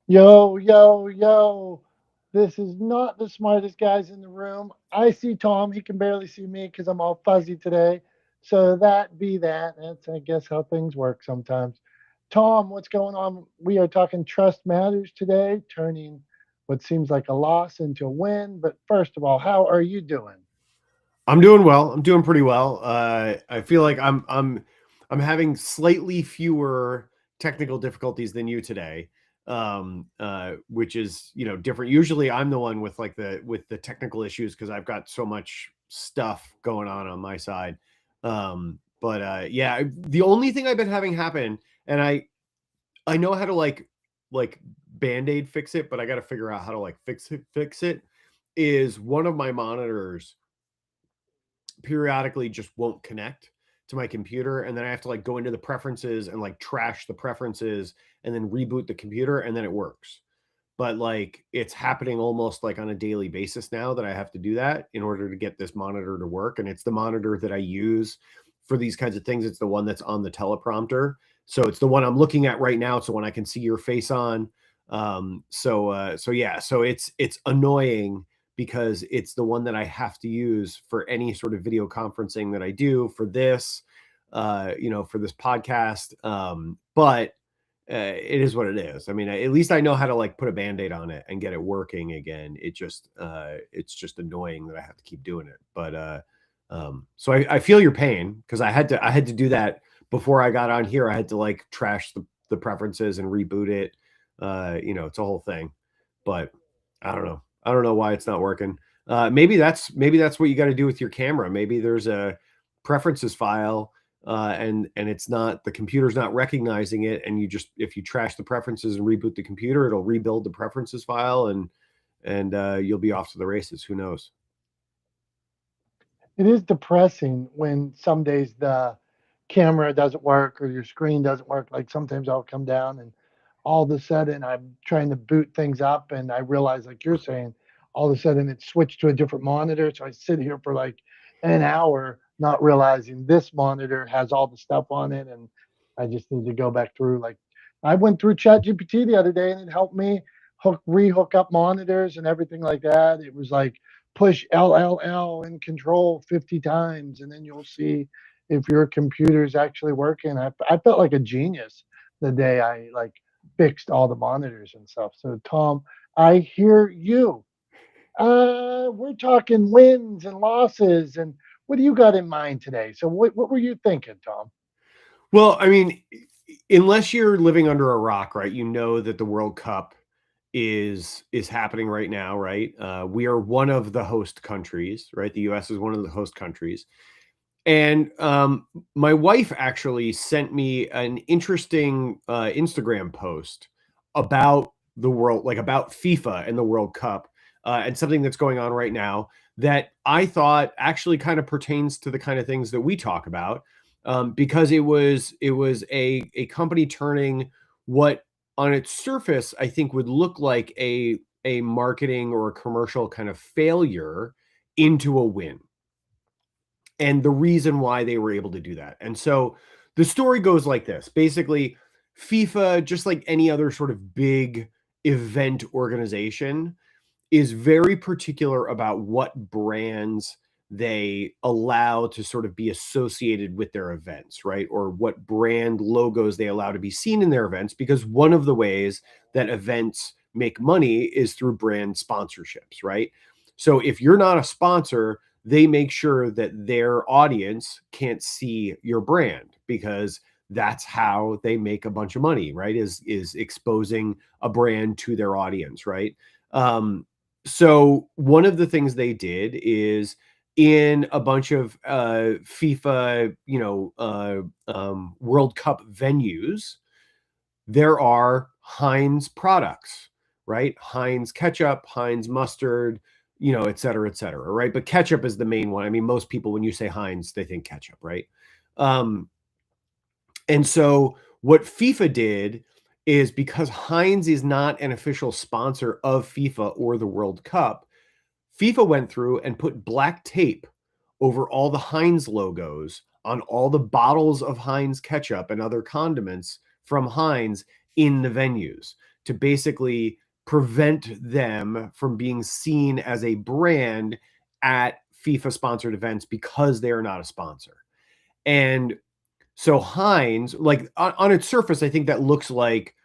Yo, yo, yo. This is not the smartest guys in the room. I see Tom. He can barely see me because I'm all fuzzy today. So that be that. That's, I guess, how things work sometimes. Tom, what's going on? We are talking trust matters today, turning what seems like a loss into a win. But first of all, how are you doing? I'm doing well. I'm doing pretty well. I feel like I'm having slightly fewer technical difficulties than you today, which is different. Usually, I'm the one with the technical issues because I've got so much stuff going on my side. But yeah, the only thing I've been having happen, and I know how to like band-aid fix it, but I got to figure out how to like fix it. Is one of my monitors periodically just won't connect to my computer, and then I have to like go into the preferences and like trash the preferences and then reboot the computer, and then it works. But like it's happening almost like on a daily basis now that I have to do that in order to get this monitor to work, and it's the monitor that I use for these kinds of things. It's the one that's on the teleprompter, so it's the one I'm looking at right now. It's the one I can see your face on. So yeah, so it's annoying because it's the one that I have to use for any sort of video conferencing that I do for this, for this podcast. But it is what it is. I mean, at least I know how to like put a band-aid on it and get it working again. It's just annoying that I have to keep doing it. So I feel your pain because I had to do that before I got on here. I had to like trash the preferences and reboot it. It's a whole thing. But I don't know. I don't know why it's not working. Maybe that's what you got to do with your camera. Maybe there's a preferences file, and it's not, the computer's not recognizing it, and you just, if you trash the preferences and reboot the computer, it'll rebuild the preferences file, and you'll be off to the races. Who knows? It is depressing when some days the camera doesn't work or your screen doesn't work. Like sometimes I'll come down and all of a sudden I'm trying to boot things up and I realize, like you're saying, all of a sudden it switched to a different monitor. So I sit here for like an hour not realizing this monitor has all the stuff on it and I just need to go back through. Like I went through ChatGPT the other day and it helped me rehook up monitors and everything like that. It was like push LLL and control 50 times, and then you'll see if your computer is actually working. I felt like a genius the day I like fixed all the monitors and stuff. So Tom, I hear you. We're talking wins and losses, and what do you got in mind today? So what were you thinking, Tom? Well, I mean, unless you're living under a rock, right? You know that the World Cup is happening right now, right? We are one of the host countries, right? The U.S. is one of the host countries. And my wife actually sent me an interesting Instagram post about the world, like about FIFA and the World Cup, and something that's going on right now that I thought actually kind of pertains to the kind of things that we talk about, because it was a company turning what on its surface I think would look like a marketing or a commercial kind of failure into a win, and the reason why they were able to do that. And so the story goes like this. Basically, FIFA, just like any other sort of big event organization, is very particular about what brands they allow to sort of be associated with their events, right? Or what brand logos they allow to be seen in their events, because one of the ways that events make money is through brand sponsorships, right? So if you're not a sponsor, they make sure that their audience can't see your brand, because that's how they make a bunch of money, right? Is exposing a brand to their audience, right? So one of the things they did is, in a bunch of FIFA, World Cup venues, there are Heinz products, right? Heinz ketchup, Heinz mustard, et cetera, right? But ketchup is the main one. I mean, most people, when you say Heinz, they think ketchup, right? Um, and so what FIFA did is, because Heinz is not an official sponsor of FIFA or the World Cup, FIFA went through and put black tape over all the Heinz logos on all the bottles of Heinz ketchup and other condiments from Heinz in the venues, to basically prevent them from being seen as a brand at FIFA sponsored events because they are not a sponsor. And so Heinz, like on its surface, I think that looks like,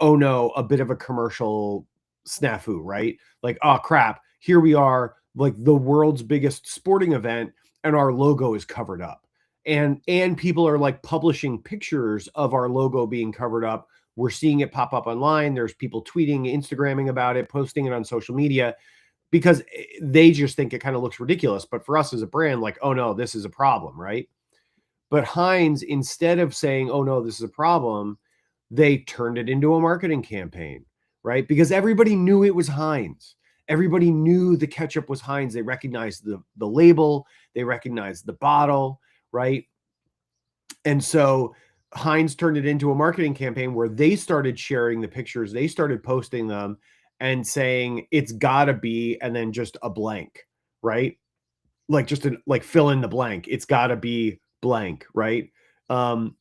oh no, a bit of a commercial snafu, right? Like, oh crap, here we are, like the world's biggest sporting event, and our logo is covered up. And people are like publishing pictures of our logo being covered up. We're seeing it pop up online. There's people tweeting, Instagramming about it, posting it on social media because they just think it kind of looks ridiculous. But for us as a brand, like, oh no, this is a problem, right? But Heinz, instead of saying, oh no, this is a problem, they turned it into a marketing campaign, right? Because everybody knew it was Heinz. Everybody knew the ketchup was Heinz. They recognized the label, they recognized the bottle, right? And so Heinz turned it into a marketing campaign where they started sharing the pictures, they started posting them and saying it's gotta be, and then just a blank, right? Like just like fill in the blank. It's gotta be blank, right? And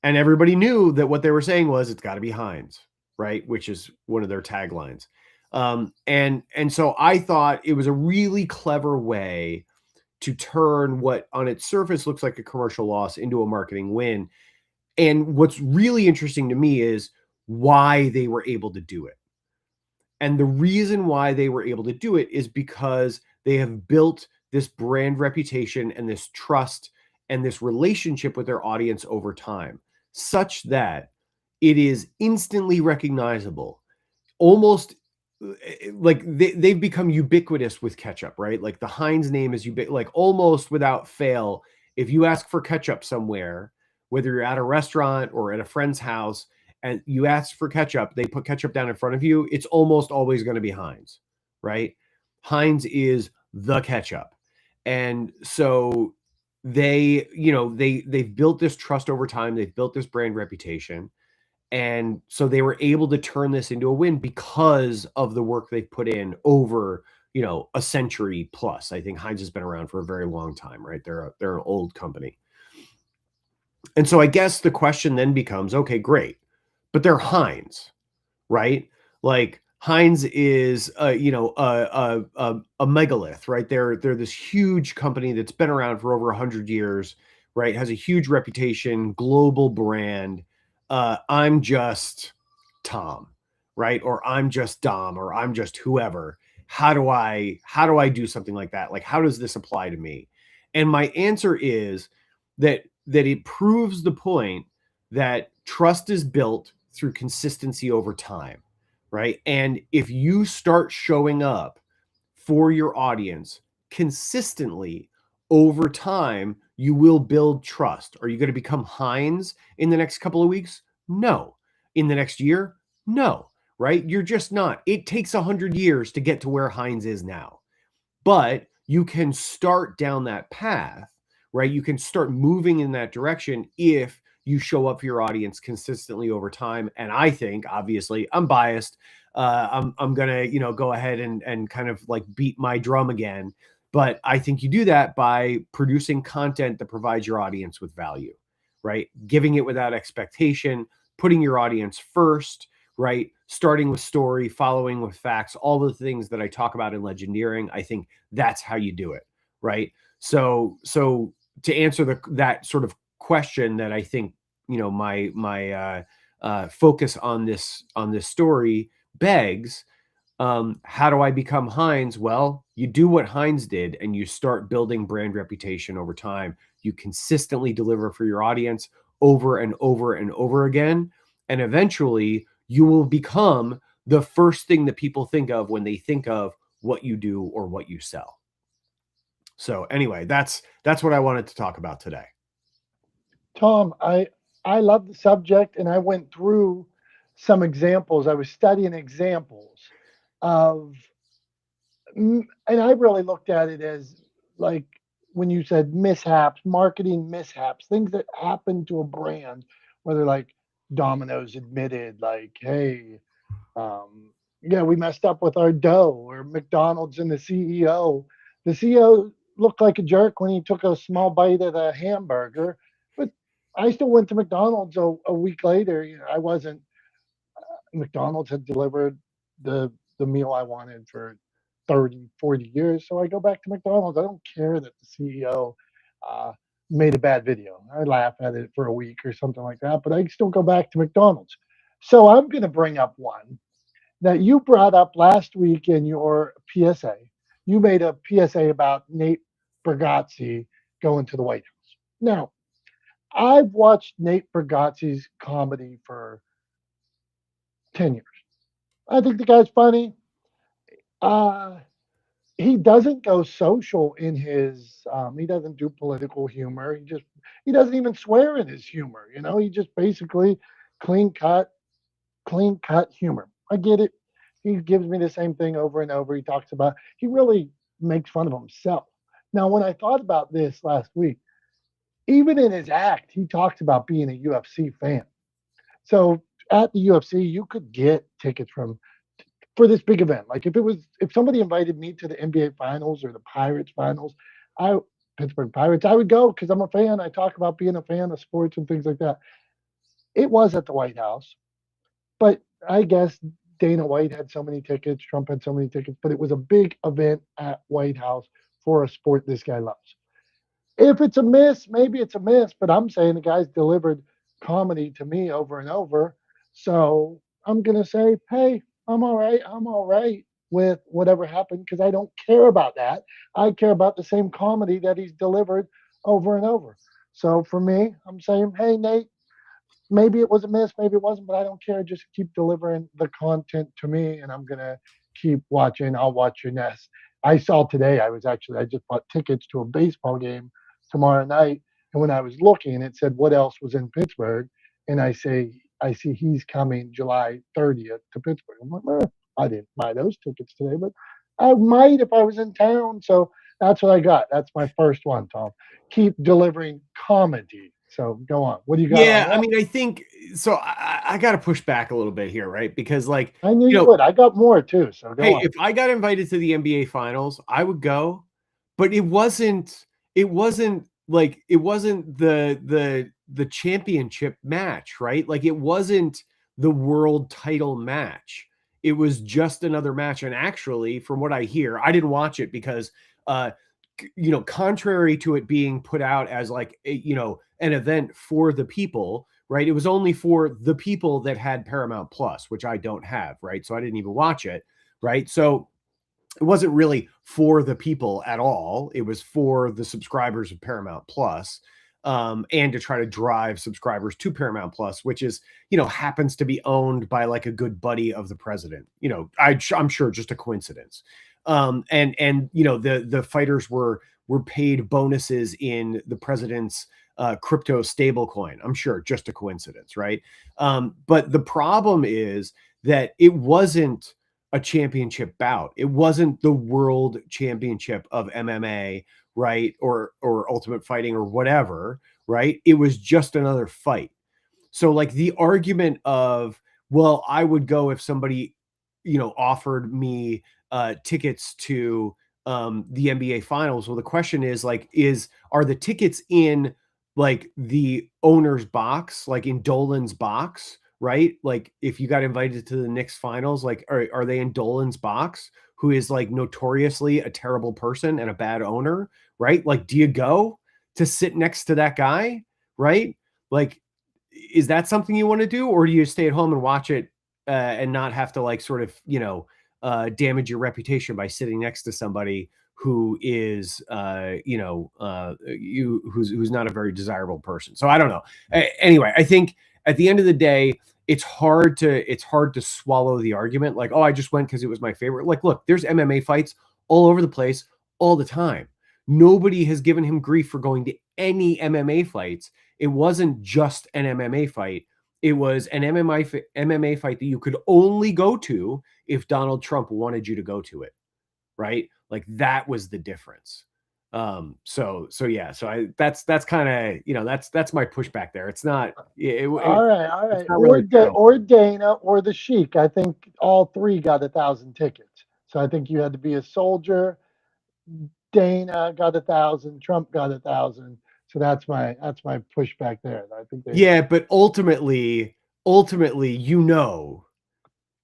everybody knew that what they were saying was it's gotta be Heinz, right? Which is one of their taglines. And so I thought it was a really clever way to turn what on its surface looks like a commercial loss into a marketing win. And what's really interesting to me is why they were able to do it. And the reason why they were able to do it is because they have built this brand reputation and this trust and this relationship with their audience over time, such that it is instantly recognizable, almost like they've become ubiquitous with ketchup, right? Like the Heinz name is like almost without fail. If you ask for ketchup somewhere, whether you're at a restaurant or at a friend's house, and you ask for ketchup, they put ketchup down in front of you, it's almost always going to be Heinz, right? Heinz is the ketchup. And so they've built this trust over time, they've built this brand reputation. And so they were able to turn this into a win because of the work they've put in over, a century plus. I think Heinz has been around for a very long time, right? They're an old company. And so I guess the question then becomes, okay, great, but they're Heinz, right? Like Heinz is, a megalith, right? They're this huge company that's been around for over 100 years, right? Has a huge reputation, global brand. I'm just Tom, right? Or I'm just Dom, or I'm just whoever. How do I do something like that? Like, how does this apply to me? And my answer is that it proves the point that trust is built through consistency over time, right? And if you start showing up for your audience consistently over time, you will build trust. Are you going to become Heinz in the next couple of weeks? No. In the next year? No. Right? You're just not. It takes 100 years to get to where Heinz is now. But you can start down that path, right? You can start moving in that direction if you show up for your audience consistently over time. And I think, obviously, I'm biased. I'm gonna, go ahead and kind of like beat my drum again. But I think you do that by producing content that provides your audience with value, right? Giving it without expectation, putting your audience first, right? Starting with story, following with facts, all the things that I talk about in Legendeering. I think that's how you do it, right? So to answer that sort of question that I think, my focus on this story begs, how do I become Heinz? Well, you do what Heinz did and you start building brand reputation over time. You consistently deliver for your audience over and over and over again. And eventually you will become the first thing that people think of when they think of what you do or what you sell. So anyway, that's what I wanted to talk about today. Tom, I love the subject, and I went through some examples. I was studying examples of, and I really looked at it as like when you said mishaps, marketing mishaps, things that happen to a brand, whether like Domino's admitted, like, hey, yeah, we messed up with our dough, or McDonald's and the CEO. The CEO looked like a jerk when he took a small bite of the hamburger, but I still went to McDonald's a week later. I wasn't McDonald's had delivered the meal I wanted for 30, 40 years. So I go back to McDonald's. I don't care that the CEO uh, made a bad video. I laugh at it for a week or something like that, but I still go back to McDonald's. So I'm going to bring up one that you brought up last week in your PSA. You made a PSA about Nate Bargatze going to the White House. Now, I've watched Nate Bargatze's comedy for 10 years. I think the guy's funny. Uh, he doesn't go social in his, he doesn't do political humor. He doesn't even swear in his humor. He just basically clean cut, clean cut humor. I get it. He gives me the same thing over and over. He really makes fun of himself. Now, when I thought about this last week, even in his act, he talks about being a UFC fan. So at the UFC, you could get tickets for this big event. Like if somebody invited me to the NBA finals or the Pirates finals, I Pittsburgh Pirates, I would go because I'm a fan. I talk about being a fan of sports and things like that. It was at the White House, but I guess Dana White had so many tickets, Trump had so many tickets, but it was a big event at White House for a sport this guy loves. If it's a miss, maybe it's a miss, but I'm saying the guy's delivered comedy to me over and over. So I'm going to say, hey, I'm all right. I'm all right with whatever happened because I don't care about that. I care about the same comedy that he's delivered over and over. So for me, I'm saying, hey, Nate, maybe it was a miss, maybe it wasn't, but I don't care. Just keep delivering the content to me, and I'm gonna keep watching. I'll watch your nest. I saw today. I just bought tickets to a baseball game tomorrow night, and when I was looking, it said what else was in Pittsburgh, and I see he's coming July 30th to Pittsburgh. I'm like, I didn't buy those tickets today, but I might if I was in town. So that's what I got. That's my first one, Tom. Keep delivering comedy. So go on. What do you got on Yeah, I that? mean, I think so. I got to push back a little bit here, right? Because, like, I knew you you know, would. I got more too. So go hey, on. if I got invited to the NBA finals, I would go, but it wasn't the championship match, right? Like it wasn't the world title match. It was just another match. And actually, from what I hear, I didn't watch it because contrary to it being put out as like an event for the people, right? It was only for the people that had Paramount Plus, which I don't have, right? So I didn't even watch it, right? So it wasn't really for the people at all. It was for the subscribers of Paramount Plus, and to try to drive subscribers to Paramount Plus, which is, happens to be owned by like a good buddy of the president. I'm sure just a coincidence. And the fighters were paid bonuses in the president's crypto stablecoin. I'm sure just a coincidence, right? But the problem is that it wasn't a championship bout. It wasn't the world championship of MMA, right? Or ultimate fighting or whatever, right? It was just another fight. So like the argument of, well, I would go if somebody, offered me tickets to the NBA finals. Well, the question is like, are the tickets in like the owner's box, like in Dolan's box? Right? Like if you got invited to the Knicks finals, like are they in Dolan's box, who is like notoriously a terrible person and a bad owner, right? Like, do you go to sit next to that guy? Right? Like, is that something you want to do, or do you stay at home and watch it and not have to like sort of, damage your reputation by sitting next to somebody who is, who's not a very desirable person? So I don't know. Anyway, I think at the end of the day, it's hard to swallow the argument like, oh, I just went because it was my favorite. Like, look, there's MMA fights all over the place all the time. Nobody has given him grief for going to any MMA fights. It wasn't just an MMA fight. It was an MMA fight that you could only go to if Donald Trump wanted you to go to it, right? Like that was the difference. So yeah, so that's kind of, that's my pushback there. It's not All right, all it's right. not really fair. Or Dana or the Sheik. I think all three got 1,000 tickets. So I think you had to be a soldier. Dana got 1,000. Trump got 1,000. So that's my pushback there. I think they. Yeah, but ultimately,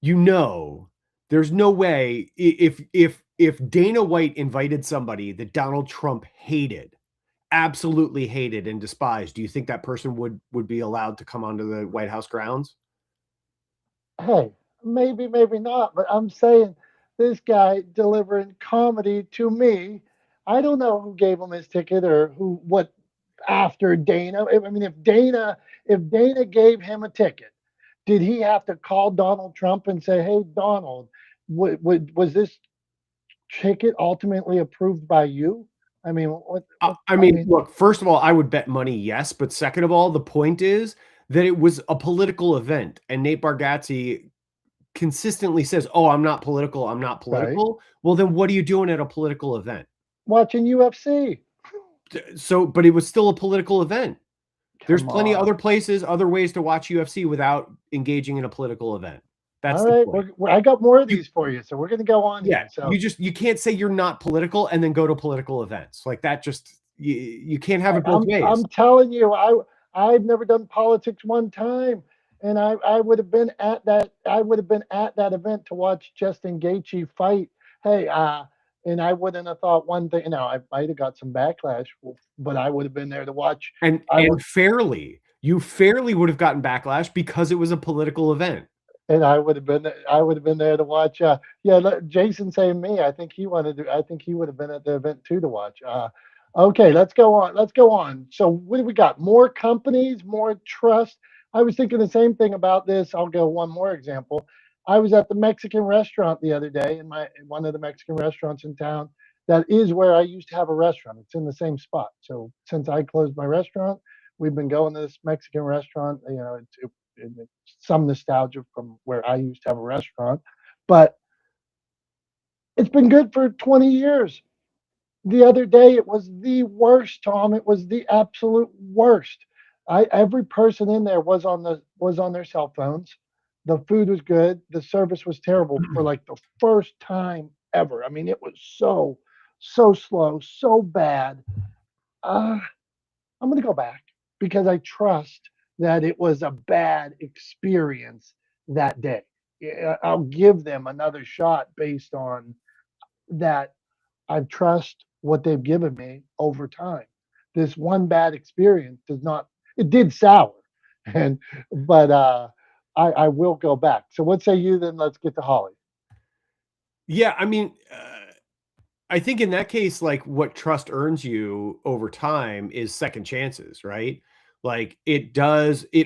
you know, there's no way if Dana White invited somebody that Donald Trump hated, absolutely hated and despised, do you think that person would be allowed to come onto the White House grounds? Hey, maybe, maybe not, but I'm saying this guy delivering comedy to me. I don't know who gave him his ticket or who what after Dana. I mean, if Dana gave him a ticket, did he have to call Donald Trump and say, "Hey, Donald, was this ticket ultimately approved by you?" I mean, I I mean, mean, look, first of all, I would bet money, yes. But second of all, the point is that it was a political event. And Nate Bargatze consistently says, "Oh, I'm not political. I'm not right? political." Well, then what are you doing at a political event? Watching UFC. So, but it was still a political event. There's Come plenty of on. other places, other ways to watch UFC without engaging in a political event. That's All the right, point. I got more of You, these for you, so we're going to go on yeah, here. So you can't say you're not political and then go to political events like that. Just you can't have it both ways. I'm telling you, I've never done politics one time, and I would have been at that event to watch Justin Gaethje fight. Hey, and I wouldn't have thought one thing. Now I might have got some backlash, but I would have been there to watch. I And would fairly, you fairly would have gotten backlash because it was a political event. and I would have been there to watch. Yeah, Jason saying me. I think he wanted to. I think he would have been at the event too to watch. Okay, let's go on. Let's go on. So what do we got? More companies, more trust. I was thinking the same thing about this. I'll go one more example. I was at the Mexican restaurant the other day in one of the Mexican restaurants in town. That is where I used to have a restaurant. It's in the same spot. So since I closed my restaurant, we've been going to this Mexican restaurant. It's some nostalgia from where I used to have a restaurant, but it's been good for 20 years. The other day, it was the worst, Tom. It was the absolute worst. Every person in there was on their cell phones. The food was good. The service was terrible for like the first time ever. I mean, it was so slow, so bad. Uh, I'm going to go back because I trust that it was a bad experience that day. I'll give them another shot based on that. I trust what they've given me over time. This one bad experience does not, it did sour. And, but I will go back. So what say you then? Let's get to Holly. Yeah, I mean, I think in that case, like what trust earns you over time is second chances, right? Like it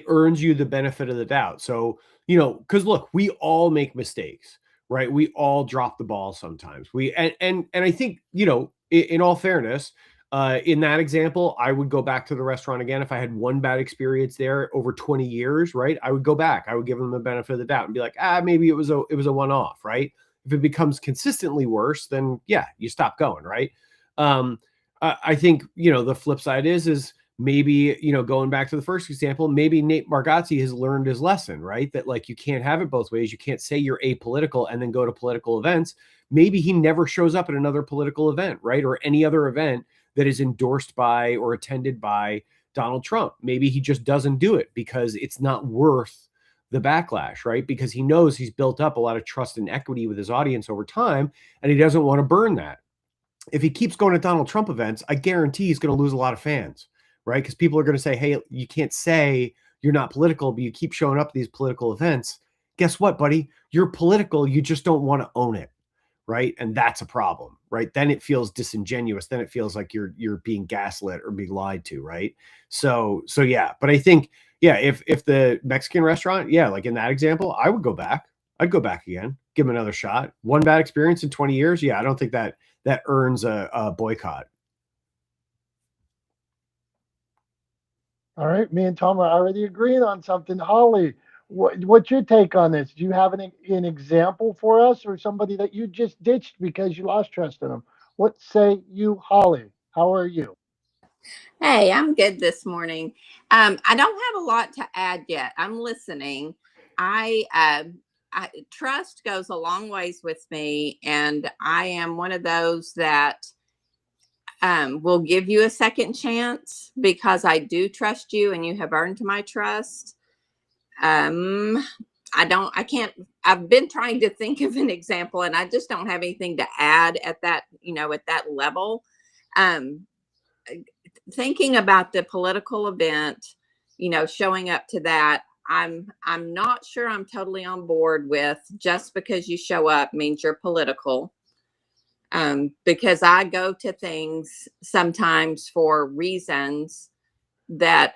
earns you the benefit of the doubt. So, because look, we all make mistakes, right? We all drop the ball sometimes. And I think, in all fairness, in that example, I would go back to the restaurant again. If I had one bad experience there over 20 years, right? I would go back. I would give them the benefit of the doubt and be like, maybe it was a one-off, right? If it becomes consistently worse, then yeah, you stop going, right? I think the flip side is maybe going back to the first example, maybe Nate Bargatze has learned his lesson, right? That like you can't have it both ways. You can't say you're apolitical and then go to political events. Maybe he never shows up at another political event, right, or any other event that is endorsed by or attended by Donald Trump. Maybe he just doesn't do it because it's not worth the backlash, right? Because he knows he's built up a lot of trust and equity with his audience over time, and he doesn't want to burn that. If he keeps going to Donald Trump events, I guarantee he's going to lose a lot of fans, right? Because people are going to say, hey, you can't say you're not political, but you keep showing up at these political events. Guess what, buddy? You're political. You just don't want to own it, right? And that's a problem, right? Then it feels disingenuous. Then it feels like you're being gaslit or being lied to, right? So yeah. But I think, yeah, if the Mexican restaurant, yeah, like in that example, I would go back. I'd go back again, give him another shot. One bad experience in 20 years. Yeah, I don't think that earns a boycott. All right. Me and Tom are already agreeing on something. Holly, what's your take on this? Do you have an example for us or somebody that you just ditched because you lost trust in them? What say you, Holly? How are you? Hey, I'm good this morning. I don't have a lot to add yet. I'm listening. I trust goes a long ways with me, and I am one of those that will give you a second chance because I do trust you, and you have earned my trust. Um, I've been trying to think of an example and I just don't have anything to add at that, at that level. Um, Thinking about the political event, showing up to that, I'm not sure I'm totally on board with just because you show up means you're political. Because I go to things sometimes for reasons that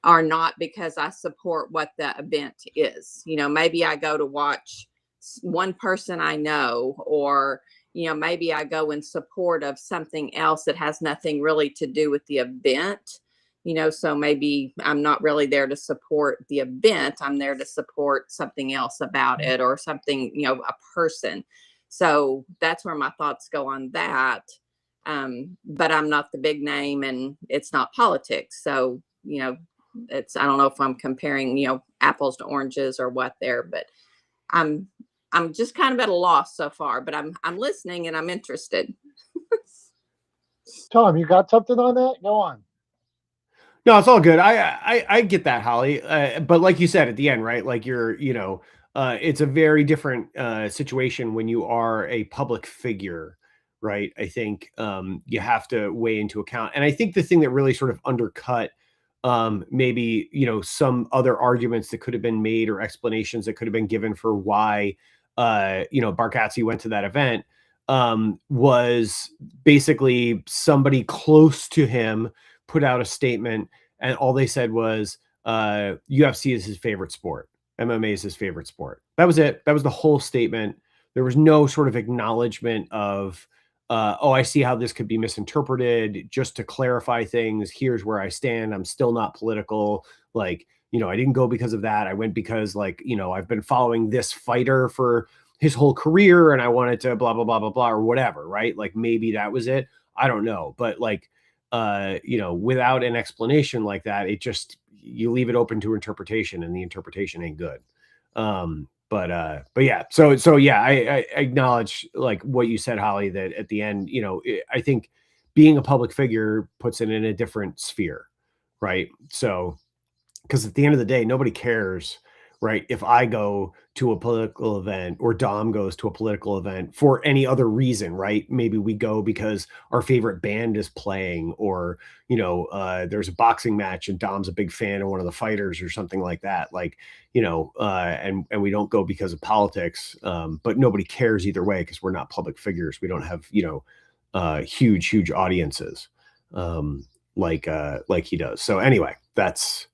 are not because I support what the event is. Maybe I go to watch one person I know, or, maybe I go in support of something else that has nothing really to do with the event. So maybe I'm not really there to support the event. I'm there to support something else about it, or something, a person. So that's where my thoughts go on that. But I'm not the big name and it's not politics. So, I don't know if I'm comparing, apples to oranges or what there, but I'm I'm just kind of at a loss so far, but I'm listening and I'm interested. Tom, you got something on that? Go on. No, it's all good. I get that, Holly. But like you said at the end, right? Like it's a very different situation when you are a public figure, right? I think you have to weigh into account. And I think the thing that really sort of undercut maybe, some other arguments that could have been made or explanations that could have been given for why, Barkatzy went to that event was basically somebody close to him put out a statement, and all they said was UFC is his favorite sport. MMA is his favorite sport. That was it. That was the whole statement. There was no sort of acknowledgement of, oh, I see how this could be misinterpreted. Just to clarify things, here's where I stand. I'm still not political. Like, I didn't go because of that. I went because, like, I've been following this fighter for his whole career and I wanted to blah, blah, blah, blah, blah, or whatever, right? Like maybe that was it. I don't know. But like, without an explanation like that, you leave it open to interpretation, and the interpretation ain't good. But yeah, so yeah, I acknowledge like what you said, Holly, that at the end, I think being a public figure puts it in a different sphere, right? So, because at the end of the day, nobody cares, right? If I go to a political event or Dom goes to a political event for any other reason, right? Maybe we go because our favorite band is playing, or, there's a boxing match and Dom's a big fan of one of the fighters or something like that. Like, and we don't go because of politics, but nobody cares either way because we're not public figures. We don't have, huge audiences like he does. So anyway, that's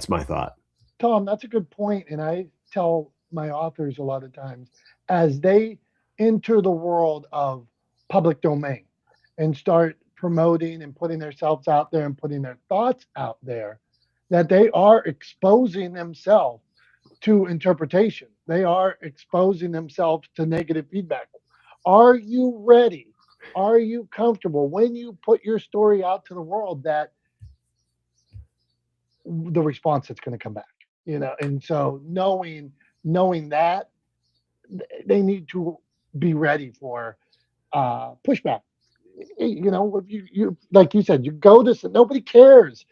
my thought. Tom, that's a good point. And I tell my authors a lot of times, as they enter the world of public domain and start promoting and putting themselves out there and putting their thoughts out there, that they are exposing themselves to interpretation. They are exposing themselves to negative feedback. Are you ready? Are you comfortable when you put your story out to the world that the response that's going to come back? And so knowing that, they need to be ready for pushback. If you like you said, you go to, nobody cares.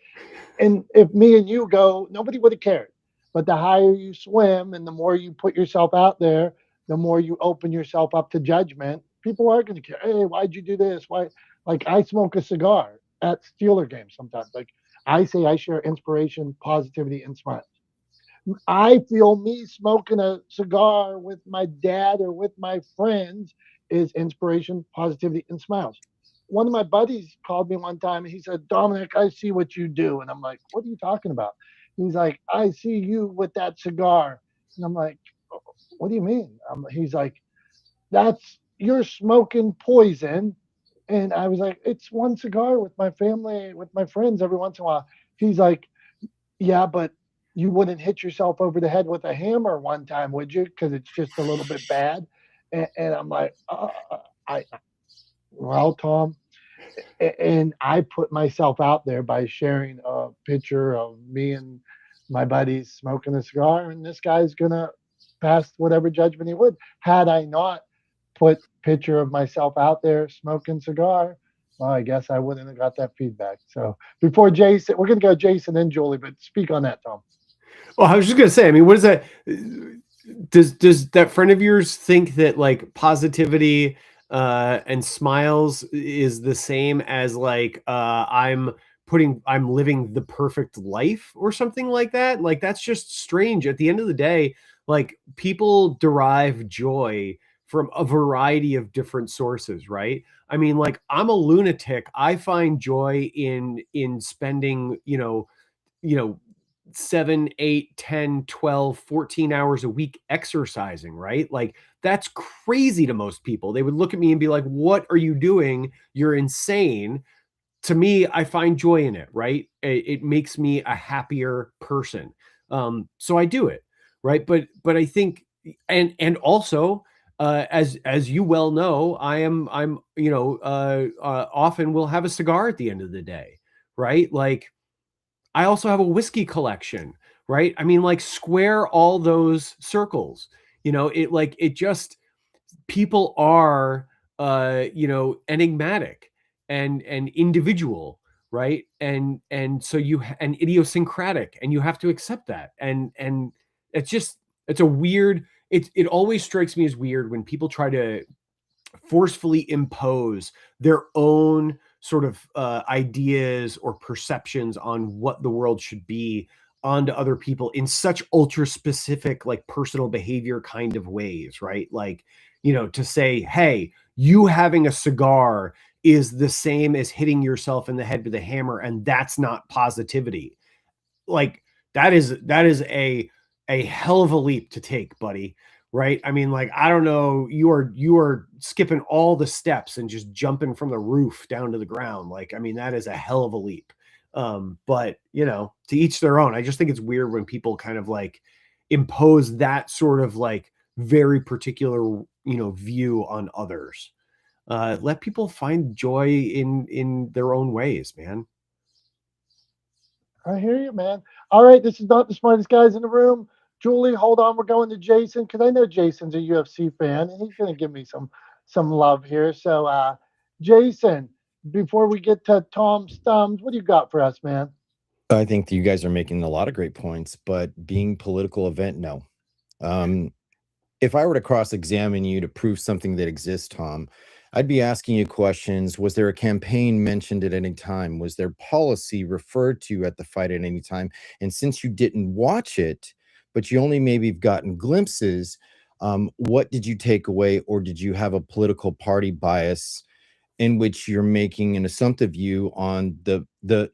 And if me and you go, nobody would have cared. But the higher you swim and the more you put yourself out there, the more you open yourself up to judgment, people are going to care. Hey, why'd you do this? Why? Like, I smoke a cigar at Steeler games sometimes. Like, I say I share inspiration, positivity, and smiles. I feel me smoking a cigar with my dad or with my friends is inspiration, positivity, and smiles. One of my buddies called me one time and he said, Dominic, I see what you do. And I'm like, what are you talking about? He's like, I see you with that cigar. And I'm like, what do you mean? He's like, you're smoking poison. And I was like, it's one cigar with my family, with my friends every once in a while. He's like, yeah, but you wouldn't hit yourself over the head with a hammer one time, would you? Because it's just a little bit bad. And I'm like, well, Tom, and I put myself out there by sharing a picture of me and my buddies smoking a cigar, and this guy's gonna pass whatever judgment he would. Had I not put picture of myself out there smoking cigar, well, I guess I wouldn't have got that feedback. So before Jason, we're gonna go Jason and Julie, but speak on that, Tom. Well, I was just gonna say, I mean, what is that? Does that friend of yours think that like positivity and smiles is the same as like I'm living the perfect life or something like that? Like that's just strange. At the end of the day, like people derive joy from a variety of different sources, right? I mean, like I'm a lunatic. I find joy in spending, you know 7, 8, 10, 12, 14 hours a week exercising, right? Like that's crazy to most people. They would look at me and be like, what are you doing? You're insane. To me, I find joy in it, right? It makes me a happier person. So I do it, right? But I think, and also, as you well know, I'm often will have a cigar at the end of the day, right? Like I also have a whiskey collection, right? I mean, like square all those circles. It just people are enigmatic and individual, right? And so and idiosyncratic, and you have to accept that. And it's a weird it always strikes me as weird when people try to forcefully impose their own sort of ideas or perceptions on what the world should be onto other people in such ultra specific, like personal behavior kind of ways, right? Like, to say, hey, you having a cigar is the same as hitting yourself in the head with a hammer, and that's not positivity. Like that is a hell of a leap to take, buddy. Right? I mean, like, I don't know, you are skipping all the steps and just jumping from the roof down to the ground. Like, I mean, that is a hell of a leap. But to each their own. I just think it's weird when people kind of like impose that sort of like very particular, view on others. Let people find joy in their own ways, man. I hear you, man. All right, this is not the smartest guys in the room. Julie, hold on. We're going to Jason because I know Jason's a UFC fan and he's going to give me some love here. So, Jason, before we get to Tom's thumbs, what do you got for us, man? I think that you guys are making a lot of great points, but being political event, no. Um, if I were to cross-examine you to prove something that exists, Tom, I'd be asking you questions. Was there a campaign mentioned at any time? Was there policy referred to at the fight at any time? And since you didn't watch it, but you only maybe have gotten glimpses, what did you take away, or did you have a political party bias in which you're making an assumptive view on the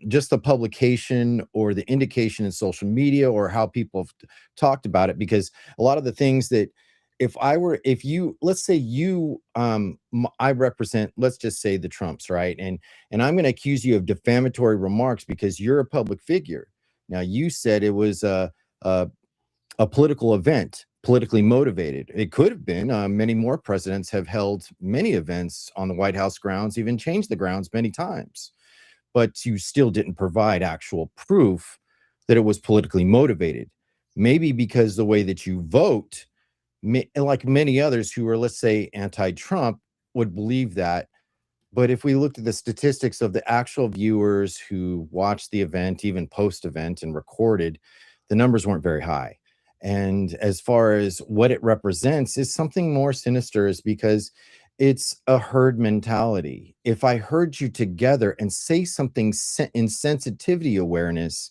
just the publication or the indication in social media or how people have talked about it? Because a lot of the things that if you, let's say you I represent, let's just say, the Trumps, right? And I'm going to accuse you of defamatory remarks because you're a public figure. Now, you said it was a a political event, politically motivated. It could have been. Many more presidents have held many events on the White House grounds, even changed the grounds many times. But you still didn't provide actual proof that it was politically motivated. Maybe because the way that you vote, like many others who are, let's say, anti-Trump, would believe that. But if we looked at the statistics of the actual viewers who watched the event, even post-event and recorded, the numbers weren't very high. And as far as what it represents is something more sinister, is because it's a herd mentality. If I herd you together and say something in sensitivity awareness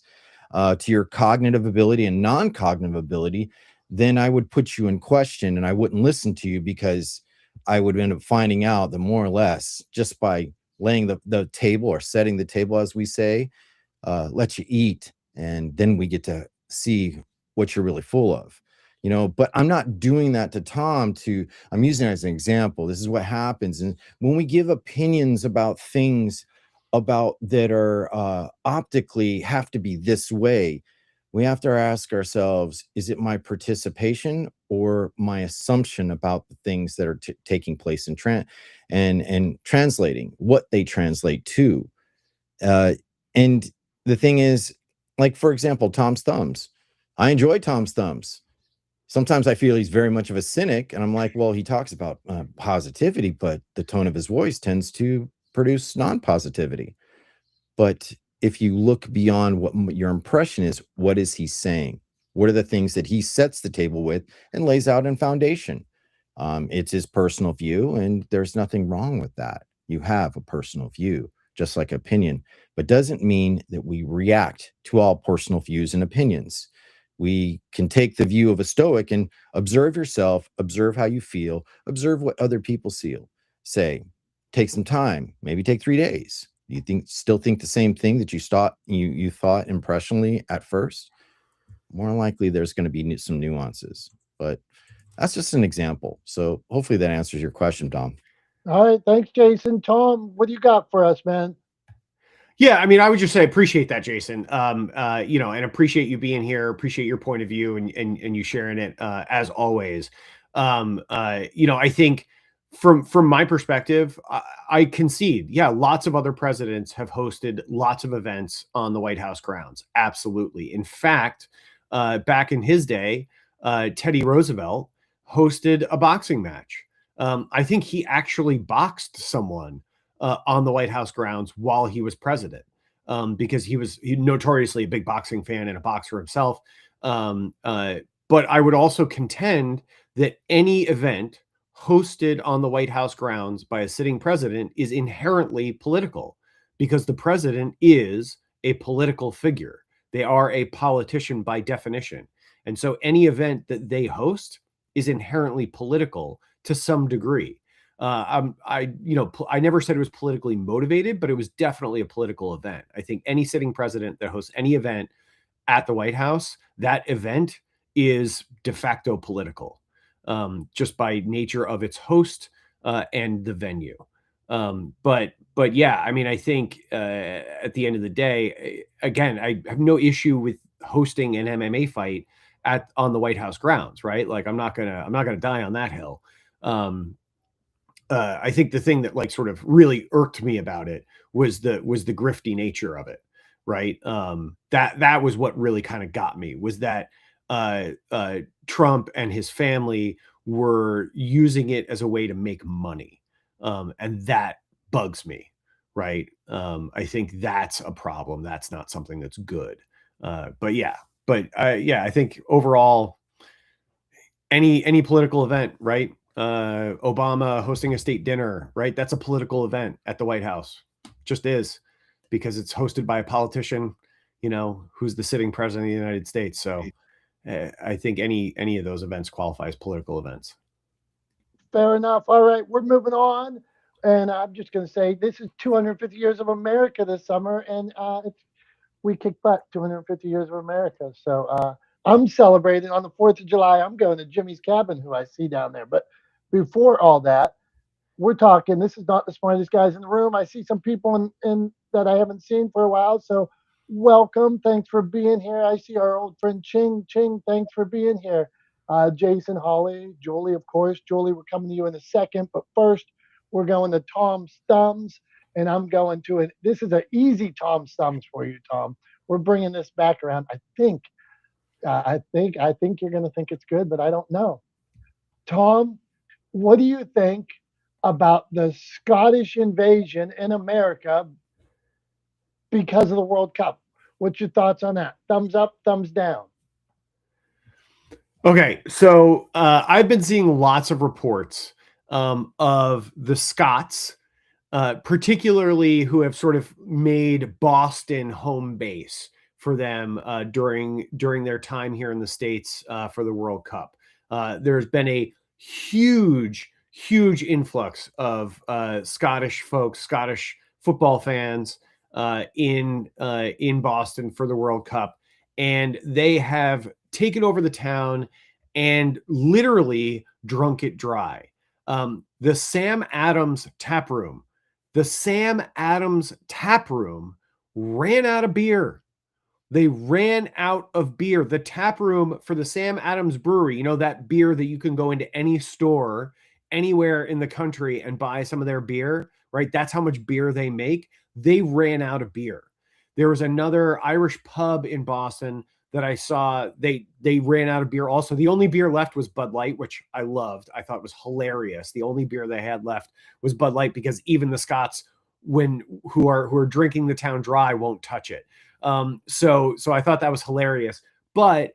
to your cognitive ability and non-cognitive ability, then I would put you in question and I wouldn't listen to you, because I would end up finding out that more or less just by laying the table, or setting the table, as we say, let you eat, and then we get to see what you're really full of. But I'm not doing that to Tom. I'm using it as an example. This is what happens. And when we give opinions about things about that are optically have to be this way, we have to ask ourselves, is it my participation or my assumption about the things that are taking place in and translating what they translate to? Uh, and the thing is, like, for example, Tom's Thumbs. I enjoy Tom's Thumbs. Sometimes I feel he's very much of a cynic, and I'm like, well, he talks about positivity, but the tone of his voice tends to produce non-positivity. But if you look beyond what your impression is, what is he saying? What are the things that he sets the table with and lays out in foundation? It's his personal view, and there's nothing wrong with that. You have a personal view, just like opinion, but doesn't mean that we react to all personal views and opinions. We can take the view of a Stoic and observe yourself, observe how you feel, observe what other people say. Take some time, maybe take 3 days. You still think the same thing that you thought impressionally at first? More likely there's going to be some nuances, but that's just an example. So hopefully that answers your question, Dom. All right. Thanks, Jason. Tom, what do you got for us, man? Yeah, I mean, I would just say appreciate that, Jason. And appreciate you being here. Appreciate your point of view and you sharing it as always. I think from my perspective, I concede. Yeah, lots of other presidents have hosted lots of events on the White House grounds. Absolutely. In fact, back in his day, Teddy Roosevelt hosted a boxing match. I think he actually boxed someone on the White House grounds while he was president, because he notoriously a big boxing fan and a boxer himself. But I would also contend that any event hosted on the White House grounds by a sitting president is inherently political, because the president is a political figure. They are a politician by definition. And so any event that they host is inherently political to some degree. I never said it was politically motivated, but it was definitely a political event. I think any sitting president that hosts any event at the White House, that event is de facto political, just by nature of its host and the venue. But yeah, I mean, I think at the end of the day, again, I have no issue with hosting an MMA fight on the White House grounds, right? Like I'm not gonna die on that hill. I think the thing that like sort of really irked me about it was the grifty nature of it, right? That was what really kind of got me, was that Trump and his family were using it as a way to make money, and that bugs me, right? I think that's a problem. That's not something that's good. I think overall, any political event, right? Obama hosting a state dinner, right? That's a political event at the White House. Just is, because it's hosted by a politician, who's the sitting president of the United States. So I think any of those events qualify as political events. Fair enough. All right, we're moving on. And I'm just going to say this is 250 years of America this summer, and we kick butt 250 years of America. So I'm celebrating on the 4th of July. I'm going to Jimmy's Cabin, who I see down there. But before all that, we're talking. This is not the smartest guys in the room. I see some people in that I haven't seen for a while. So welcome. Thanks for being here. I see our old friend Ching. Ching, thanks for being here. Jason, Holly, Julie, of course. Julie, we're coming to you in a second. But first, we're going to Tom's Thumbs. And I'm going to it. This is an easy Tom's Thumbs for you, Tom. We're bringing this back around. I think you're going to think it's good, but I don't know. Tom, what do you think about the Scottish invasion in America because of the World Cup? What's your thoughts on that? Thumbs up, thumbs down? Okay, so I've been seeing lots of reports of the Scots, particularly who have sort of made Boston home base for them during their time here in the States for the World Cup. There's been a huge influx of Scottish folks, Scottish football fans in Boston for the World Cup, and they have taken over the town and literally drunk it dry. The Sam Adams tap room ran out of beer. They ran out of beer. The tap room for the Sam Adams Brewery, that beer that you can go into any store anywhere in the country and buy some of their beer, right? That's how much beer they make. They ran out of beer. There was another Irish pub in Boston that I saw. They ran out of beer also. The only beer left was Bud Light, which I loved. I thought was hilarious. The only beer they had left was Bud Light, because even the Scots, who are drinking the town dry, won't touch it. So I thought that was hilarious. But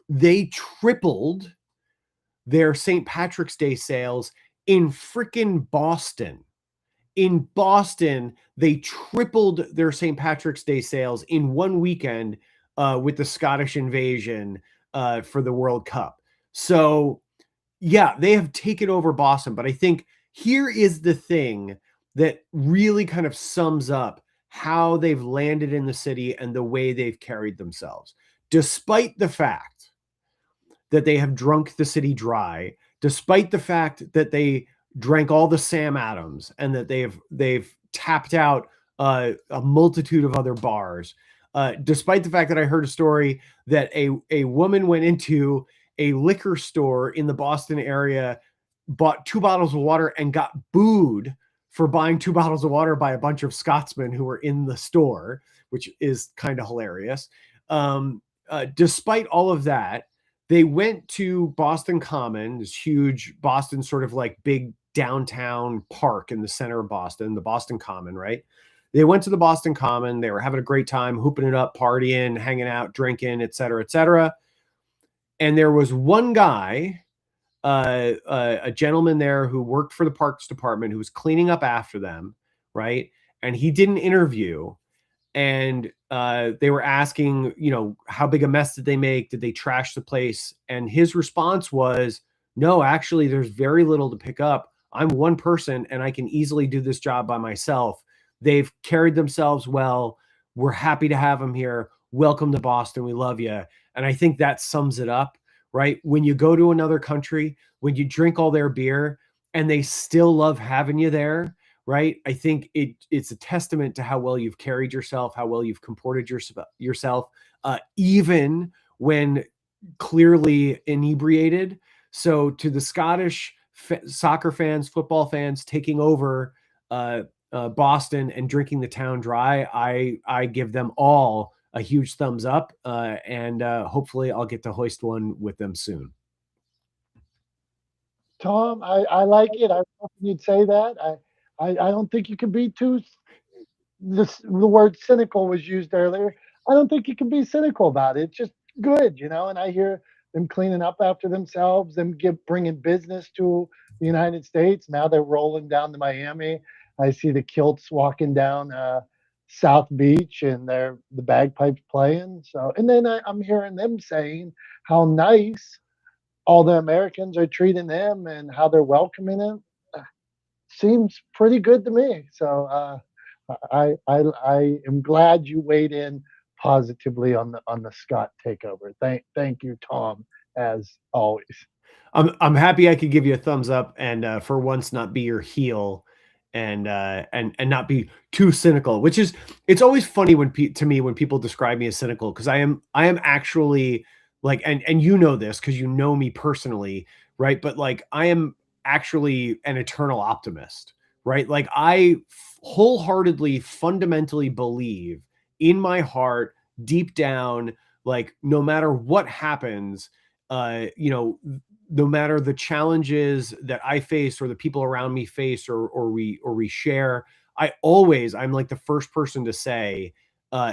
they tripled their St. Patrick's Day sales in frickin' Boston. In Boston, they tripled their St. Patrick's Day sales in one weekend with the Scottish invasion for the World Cup. So, yeah, they have taken over Boston. But I think here is the thing that really kind of sums up how they've landed in the city and the way they've carried themselves. Despite the fact that they have drunk the city dry, despite the fact that they drank all the Sam Adams and that they've tapped out a multitude of other bars, despite the fact that I heard a story that a woman went into a liquor store in the Boston area, bought 2 bottles of water, and got booed for buying 2 bottles of water by a bunch of Scotsmen who were in the store, which is kind of hilarious. Despite all of that, they went to Boston Common, this huge Boston sort of like big downtown park in the center of Boston, the Boston Common, right? They went to the Boston Common. They were having a great time, hooping it up, partying, hanging out, drinking, et cetera, et cetera. And there was one guy, a gentleman there who worked for the Parks Department who was cleaning up after them, right? And he did an interview. And they were asking, you know, how big a mess did they make? Did they trash the place? And his response was, no, actually, there's very little to pick up. I'm one person and I can easily do this job by myself. They've carried themselves well. We're happy to have them here. Welcome to Boston. We love you. And I think that sums it up, right? When you go to another country, when you drink all their beer and they still love having you there, right? I think it's a testament to how well you've carried yourself, how well you've comported yourself, even when clearly inebriated. So to the Scottish soccer fans, football fans taking over Boston and drinking the town dry, I give them all a huge thumbs up, and hopefully I'll get to hoist one with them soon. Tom, I like it. I was hoping you'd say that. I don't think you can be too. The word cynical was used earlier. I don't think you can be cynical about it. It's just good, you know. And I hear them cleaning up after themselves, them bringing business to the United States. Now they're rolling down to Miami. I see the kilts walking down South Beach, and the bagpipes playing. So, and then I'm hearing them saying how nice all the Americans are treating them and how they're welcoming them. Seems pretty good to me. So I am glad you weighed in positively on the Scott takeover. Thank you, Tom, as always. I'm happy I could give you a thumbs up and for once not be your heel and not be too cynical, which is, it's always funny to me when people describe me as cynical, because I am actually like, and you know this because you know me personally, right? But like I am actually an eternal optimist, right? Like I wholeheartedly, fundamentally believe in my heart, deep down, like no matter what happens, you know, no matter the challenges that I face or the people around me face or we share, I'm like the first person to say,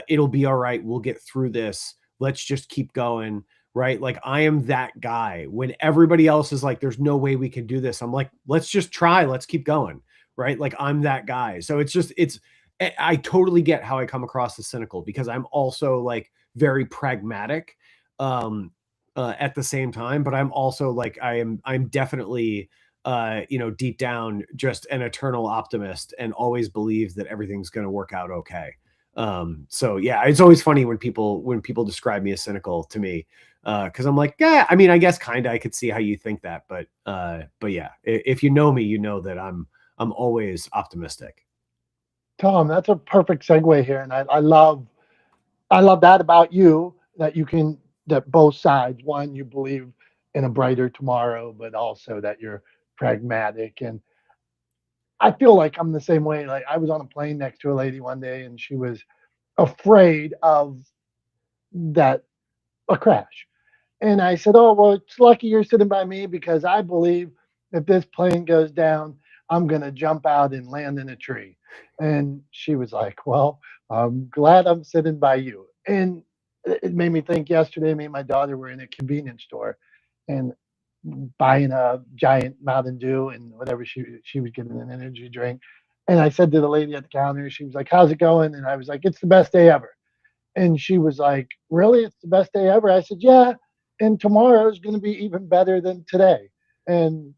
it'll be all right. We'll get through this. Let's just keep going. Right. Like I am that guy when everybody else is like, there's no way we can do this. I'm like, let's just try. Let's keep going. Right. Like I'm that guy. So I totally get how I come across as cynical because I'm also like very pragmatic at the same time. But I'm also like, I'm definitely, you know, deep down, just an eternal optimist and always believe that everything's going to work out okay. So yeah, it's always funny when people describe me as cynical to me. Cause I'm like, yeah, I mean, I guess kind of, I could see how you think that, but yeah, if you know me, you know that I'm always optimistic. Tom, that's a perfect segue here. And I love that about you, that both sides, one, you believe in a brighter tomorrow, but also that you're pragmatic. And I feel like I'm the same way. Like I was on a plane next to a lady one day and she was afraid of that a crash. And I said, "Oh, well, it's lucky you're sitting by me because I believe if this plane goes down, I'm going to jump out and land in a tree." And she was like, "Well, I'm glad I'm sitting by you." And it made me think yesterday, me and my daughter were in a convenience store and buying a giant Mountain Dew and whatever she was getting an energy drink. And I said to the lady at the counter, she was like, "How's it going?" And I was like, "It's the best day ever." And she was like, "Really? It's the best day ever?" I said, "Yeah. And tomorrow is going to be even better than today." And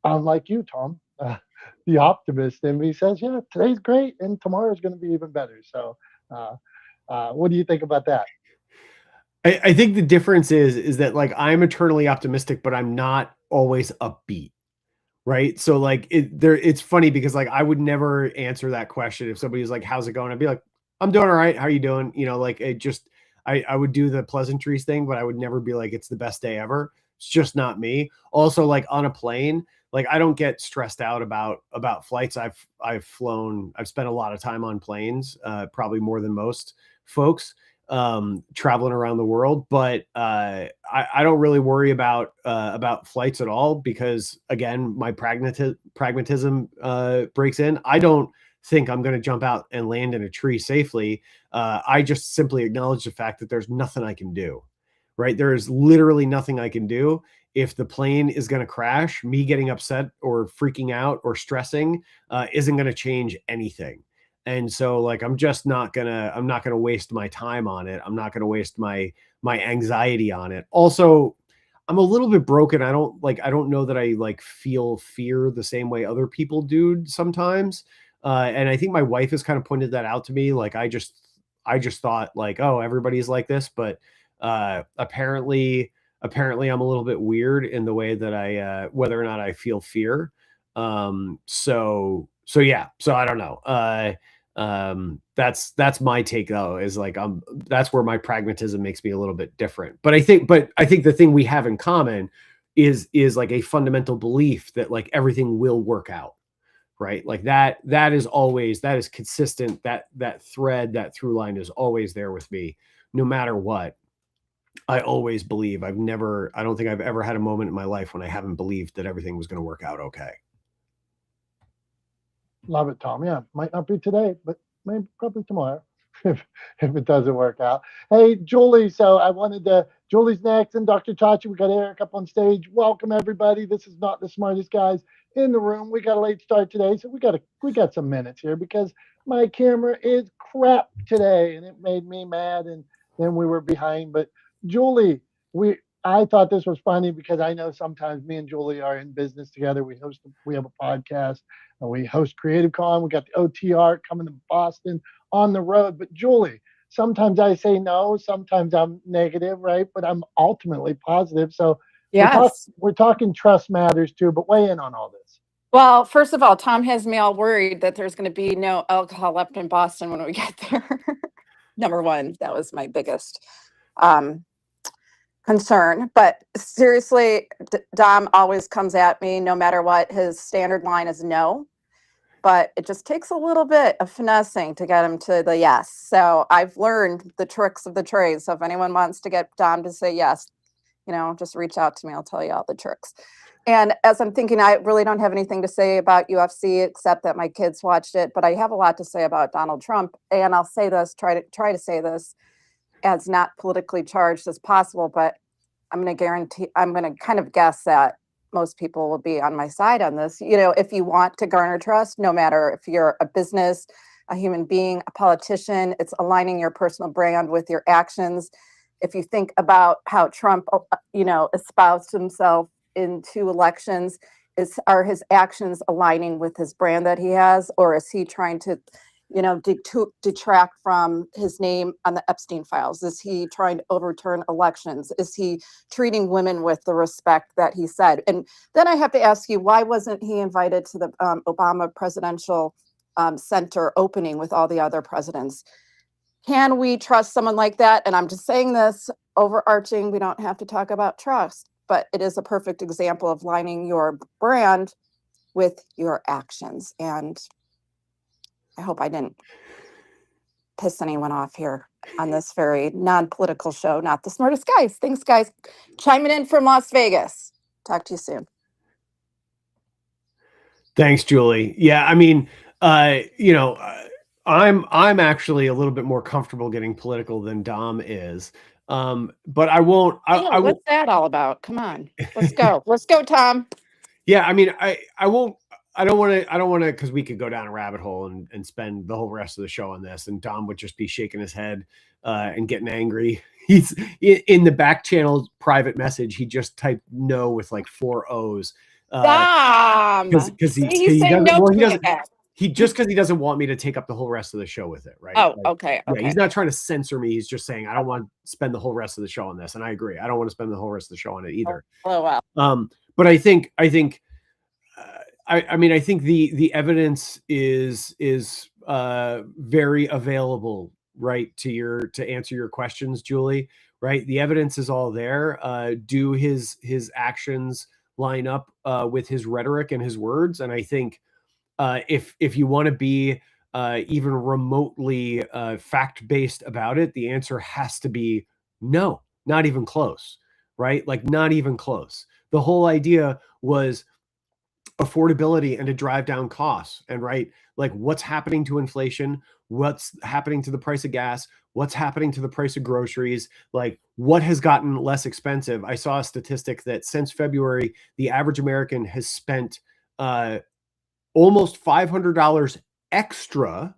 I'm like you, Tom, the optimist in me says, "Yeah, today's great, and tomorrow is going to be even better." So, uh, what do you think about that? I think the difference is that like I'm eternally optimistic, but I'm not always upbeat. Right. So like it's funny because like I would never answer that question if somebody was like, "How's it going?" I'd be like, "I'm doing all right. How are you doing?" You know, like it just I would do the pleasantries thing, but I would never be like, "It's the best day ever." It's just not me. Also, like on a plane, like I don't get stressed out about flights. I've spent a lot of time on planes, probably more than most folks traveling around the world, but I don't really worry about flights at all because again, my pragmatism breaks in. I don't think I'm going to jump out and land in a tree safely. I just simply acknowledge the fact that there's nothing I can do. Right, there is literally nothing I can do. If the plane is going to crash, me getting upset or freaking out or stressing isn't going to change anything. And so like I'm not gonna waste my time on it. I'm not gonna waste my anxiety on it. Also, I'm a little bit broken. I don't know that I like feel fear the same way other people do sometimes. And I think my wife has kind of pointed that out to me. Like I just thought like, oh, everybody's like this, but apparently I'm a little bit weird in the way that I whether or not I feel fear. So yeah, so I don't know. That's my take though, is like that's where my pragmatism makes me a little bit different. But I think the thing we have in common is like a fundamental belief that like everything will work out, right? Like that is always, that is consistent, that thread, that through line is always there with me no matter what. I always believe. I don't think I've ever had a moment in my life when I haven't believed that everything was going to work out okay. Love it, Tom. Yeah, might not be today, but maybe probably tomorrow if it doesn't work out. Hey, Julie. So I wanted to. Julie's next, and Dr. Chachi. We got Eric up on stage. Welcome everybody. This is not the smartest guys in the room. We got a late start today, so we got some minutes here because my camera is crap today, and it made me mad. And then we were behind. But Julie, I thought this was funny because I know sometimes me and Julie are in business together. We have a podcast and we host Creative Con. We got the OTR coming to Boston on the road. But Julie, sometimes I say no, sometimes I'm negative, right? But I'm ultimately positive. So Yes. we're talking trust matters too, but weigh in on all this. Well, first of all, Tom has me all worried that there's going to be no alcohol left in Boston when we get there. Number one, that was my biggest concern. But seriously, Dom always comes at me no matter what. His standard line is no, but it just takes a little bit of finessing to get him to the yes. So I've learned the tricks of the trade. So if anyone wants to get Dom to say yes, just reach out to me. I'll tell you all the tricks. And as I'm thinking, I really don't have anything to say about UFC except that my kids watched it, but I have a lot to say about Donald Trump. And I'll say this, try to say this as not politically charged as possible, but I'm going to kind of guess that most people will be on my side on this. If you want to garner trust, no matter if you're a business, a human being, a politician, it's aligning your personal brand with your actions. If you think about how Trump, espoused himself in 2 elections, are his actions aligning with his brand that he has, or is he trying to, detract from his name on the Epstein files? Is he trying to overturn elections? Is he treating women with the respect that he said? And then I have to ask you, why wasn't he invited to the Obama Presidential Center opening with all the other presidents? Can we trust someone like that? And I'm just saying this overarching, we don't have to talk about trust, but it is a perfect example of lining your brand with your actions. And I hope I didn't piss anyone off here on this very non-political show, Not the Smartest Guys. Thanks, guys. Chiming in from Las Vegas. Talk to you soon. Thanks, Julie. Yeah, I mean, I'm actually a little bit more comfortable getting political than Dom is. But I won't. I won't. What's that all about? Come on, let's go. Let's go, Tom. Yeah, I mean, I won't. I don't want to, because we could go down a rabbit hole and spend the whole rest of the show on this, and Dom would just be shaking his head and getting angry. He's in the back channel private message. He just typed no with like 4 O's. Tom, Because he's saying doesn't. no Well, to he doesn't. it. Because he doesn't want me to take up the whole rest of the show with it, right? Oh, Like, okay. yeah, he's not trying to censor me. He's just saying I don't want to spend the whole rest of the show on this, and I agree. I don't want to spend the whole rest of the show on it either. Oh, wow. But I think I mean, I think the evidence is very available, right, to answer your questions, Julie. Right, the evidence is all there. Do his actions line up with his rhetoric and his words? And I think if you want to be even remotely fact-based about it, the answer has to be no, not even close. Right, like not even close. The whole idea was affordability and to drive down costs. And right, like what's happening to inflation, what's happening to the price of gas, what's happening to the price of groceries, like what has gotten less expensive. I saw a statistic that since February, the average American has spent almost $500 extra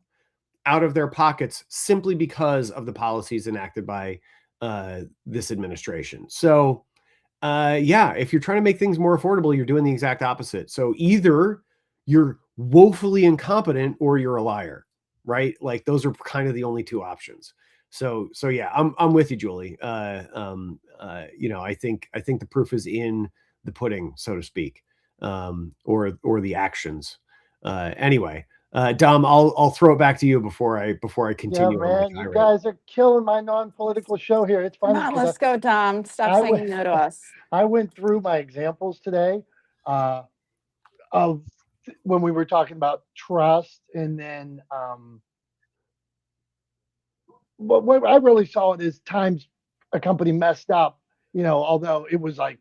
out of their pockets simply because of the policies enacted by this administration. So yeah, if you're trying to make things more affordable, you're doing the exact opposite. So either you're woefully incompetent or you're a liar, right? Like those are kind of the only two options. So yeah, I'm with you, Julie. You know, I think the proof is in the pudding, so to speak, or the actions. Anyway, Dom, I'll throw it back to you before I Yeah, continue. man, you guys are killing my non-political show here. It's Come funny on, because let's go, Tom. Stop I saying went, no to us. I went through my examples today of when we were talking about trust, and then what I really saw it is times a company messed up, you know, although it was like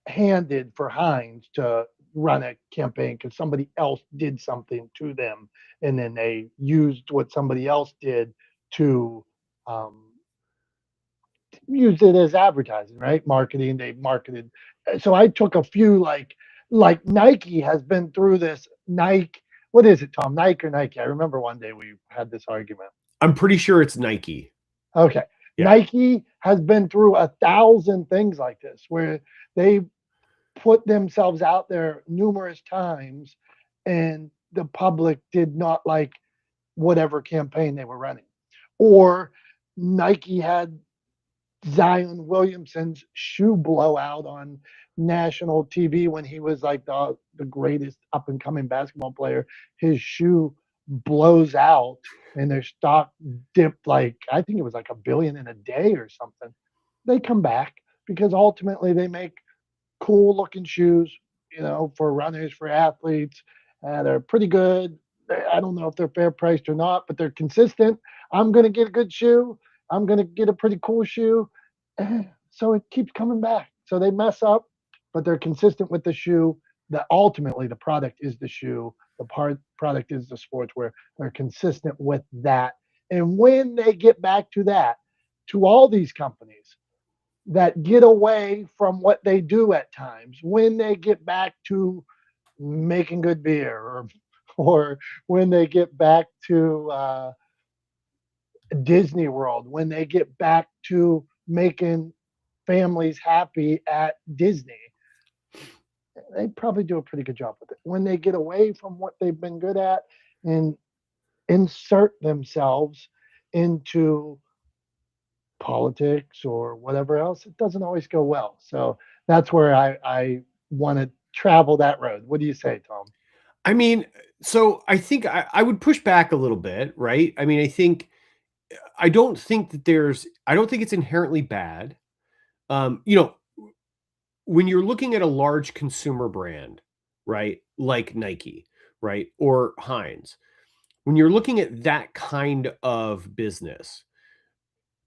handed for Heinz to run a campaign because somebody else did something to them, and then they used what somebody else did to um, use it as advertising, right? Marketing. They marketed. So I took a few like Nike has been through this. Nike, what is it, Tom? Nike or Nike? I remember one day we had this argument. I'm pretty sure it's Nike. Okay. Yeah. Nike has been through 1,000 things like this where they put themselves out there numerous times and the public did not like whatever campaign they were running. Or Nike had Zion Williamson's shoe blowout on national TV when he was like the greatest up and coming basketball player. His shoe blows out and their stock dipped like I think it was like $1 billion in a day or something. They come back because ultimately they make cool looking shoes, you know, for runners, for athletes. They're pretty good. I don't know if they're fair priced or not, but they're consistent. I'm going to get a good shoe. I'm going to get a pretty cool shoe. So it keeps coming back. So they mess up, but they're consistent with the shoe. That ultimately the product is the shoe. The product is the sportswear. They're consistent with that. And when they get back to that, to all these companies that get away from what they do at times, when they get back to making good beer, or when they get back to Disney World, when they get back to making families happy at Disney, they probably do a pretty good job with it. When they get away from what they've been good at and insert themselves into politics or whatever else, it doesn't always go well. So that's where I want to travel that road. What do you say, Tom? I mean, so I think I would push back a little bit, right? I mean, I don't think it's inherently bad. You know, when you're looking at a large consumer brand, right, like Nike, right, or Heinz, when you're looking at that kind of business,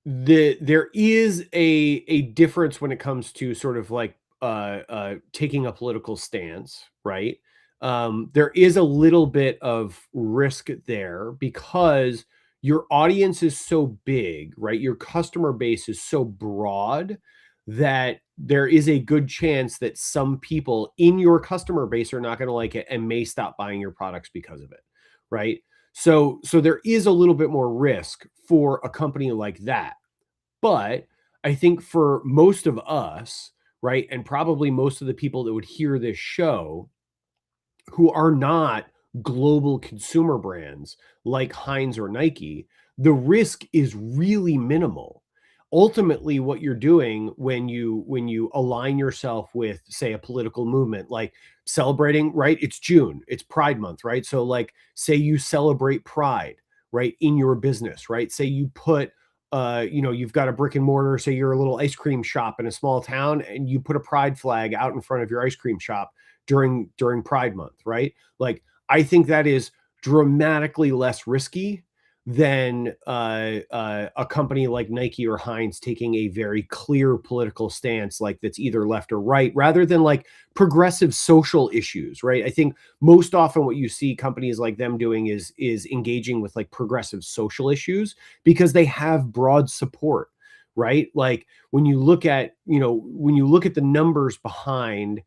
there is a difference when it comes to sort of like taking a political stance, right? there is a little bit of risk there because your audience is so big, right? Your customer base is so broad that there is a good chance that some people in your customer base are not going to like it and may stop buying your products because of it, right? So there is a little bit more risk for a company like that. But I think for most of us, right, and probably most of the people that would hear this show who are not global consumer brands like Heinz or Nike, the risk is really minimal. Ultimately, what you're doing when you align yourself with, say, a political movement, like celebrating, right? It's June, it's Pride Month, right? So, like, say you celebrate Pride, right, in your business, right? Say you put you've got a brick and mortar, say you're a little ice cream shop in a small town, and you put a pride flag out in front of your ice cream shop during Pride Month, right? Like, I think that is dramatically less risky than a company like Nike or Heinz taking a very clear political stance, like that's either left or right, rather than like progressive social issues, right? I think most often what you see companies like them doing is engaging with like progressive social issues because they have broad support, right? Like when you look at the numbers behind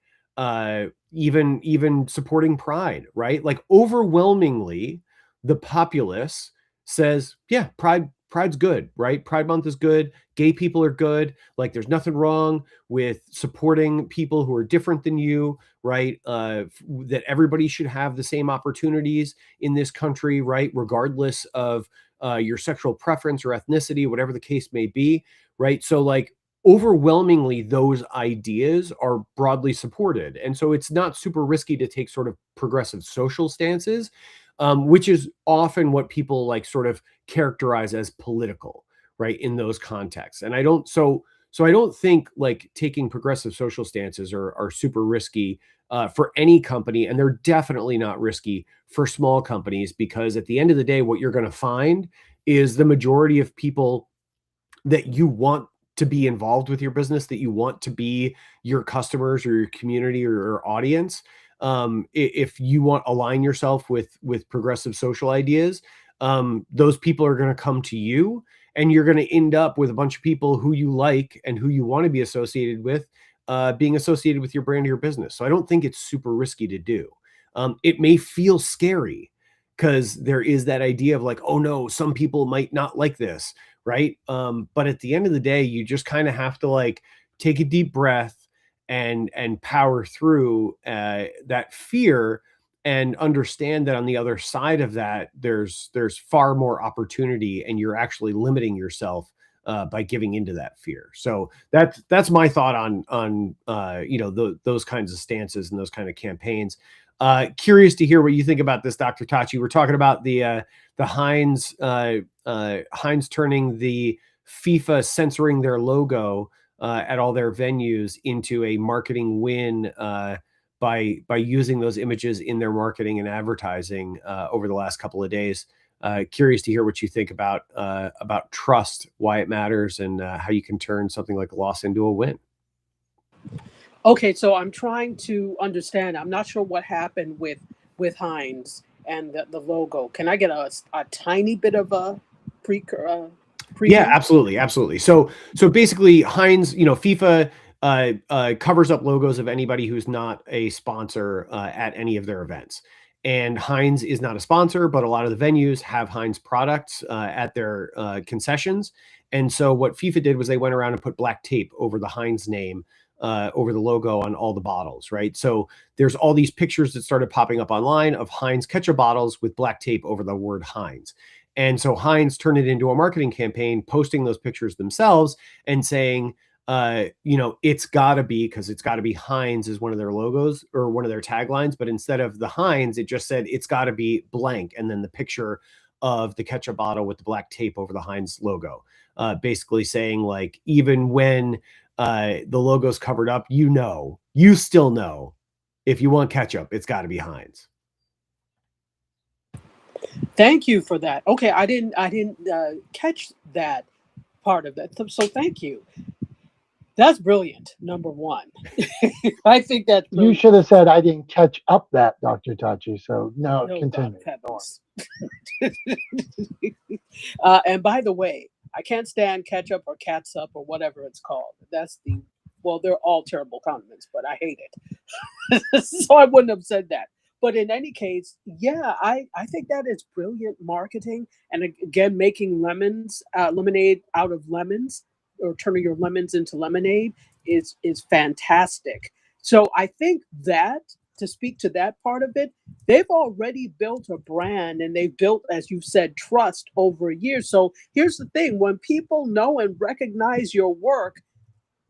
even supporting Pride, right? Like overwhelmingly, the populace says, yeah, Pride's good, right? Pride Month is good. Gay people are good. Like there's nothing wrong with supporting people who are different than you, right? That everybody should have the same opportunities in this country, right? Regardless of your sexual preference or ethnicity, whatever the case may be, right? So like overwhelmingly those ideas are broadly supported. And so it's not super risky to take sort of progressive social stances, which is often what people like sort of characterize as political, right? In those contexts. And I don't think like taking progressive social stances are super risky for any company. And they're definitely not risky for small companies because at the end of the day, what you're going to find is the majority of people that you want to be involved with your business, that you want to be your customers or your community or your audience. If you want to align yourself with progressive social ideas, those people are going to come to you, and you're going to end up with a bunch of people who you like and who you want to be associated with, being associated with your brand or your business. So I don't think it's super risky to do. It may feel scary because there is that idea of like, oh no, some people might not like this, right? But at the end of the day, you just kind of have to like take a deep breath and power through that fear and understand that on the other side of that, there's far more opportunity, and you're actually limiting yourself by giving into that fear. So that's my thought on those kinds of stances and those kind of campaigns. Curious to hear what you think about this, Dr. Tachi. We're talking about the Heinz turning the FIFA censoring their logo at all their venues into a marketing win by using those images in their marketing and advertising over the last couple of days. Curious to hear what you think about trust, why it matters, and how you can turn something like a loss into a win. Okay, so I'm trying to understand. I'm not sure what happened with Heinz and the logo. Can I get a tiny bit of a preview? Yeah, absolutely. So basically, Heinz, FIFA covers up logos of anybody who's not a sponsor at any of their events. And Heinz is not a sponsor, but a lot of the venues have Heinz products at their concessions. And so what FIFA did was they went around and put black tape over the Heinz name, over the logo on all the bottles, right? So there's all these pictures that started popping up online of Heinz ketchup bottles with black tape over the word Heinz. And so Heinz turned it into a marketing campaign, posting those pictures themselves and saying, it's got to be, because it's got to be Heinz is one of their logos or one of their taglines. But instead of the Heinz, it just said it's got to be blank. And then the picture of the ketchup bottle with the black tape over the Heinz logo, basically saying like, even when the logo's covered up, you still know if you want ketchup, it's got to be Heinz. Thank you for that. Okay, I didn't catch that part of that. So thank you. That's brilliant. Number one, I think that's You brilliant. should have said I didn't catch up that, Dr. Tachi. So no, Oh God, continue. Go on. heavens! And by the way, I can't stand ketchup or catsup or whatever it's called. That's the well, they're all terrible condiments, but I hate it. So I wouldn't have said that. But in any case, yeah, I think that is brilliant marketing. And again, making lemonade out of lemons, or turning your lemons into lemonade is fantastic. So I think that to speak to that part of it, they've already built a brand and they've built, as you said, trust over years. So here's the thing: when people know and recognize your work,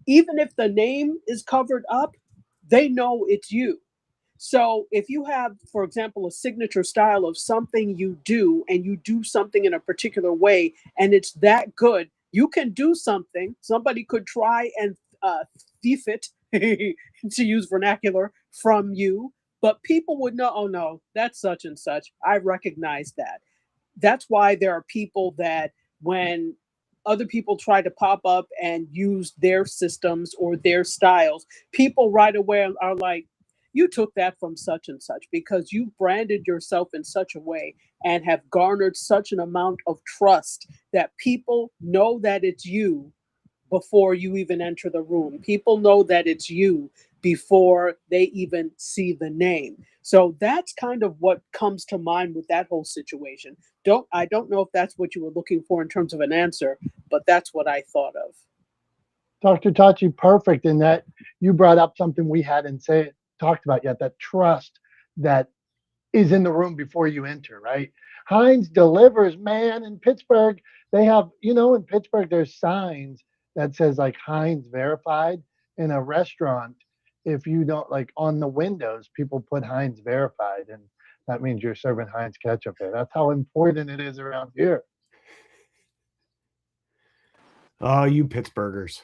even if the name is covered up, they know it's you. So if you have, for example, a signature style of something you do and you do something in a particular way and it's that good, you can do something. Somebody could try and thief it, to use vernacular, from you, but people would know, oh no, that's such and such. I recognize that. That's why there are people that when other people try to pop up and use their systems or their styles, people right away are like, you took that from such and such because you branded yourself in such a way and have garnered such an amount of trust that people know that it's you before you even enter the room. People know that it's you before they even see the name. So that's kind of what comes to mind with that whole situation. I don't know if that's what you were looking for in terms of an answer, but that's what I thought of. Dr. Tachi, perfect in that you brought up something we hadn't talked about yet, that trust that is in the room before you enter, right? Heinz delivers, man, in Pittsburgh. They have, in Pittsburgh, there's signs that says like Heinz verified in a restaurant. If you don't like on the windows, people put Heinz verified, and that means you're serving Heinz ketchup there. That's how important it is around here. Oh, you Pittsburghers.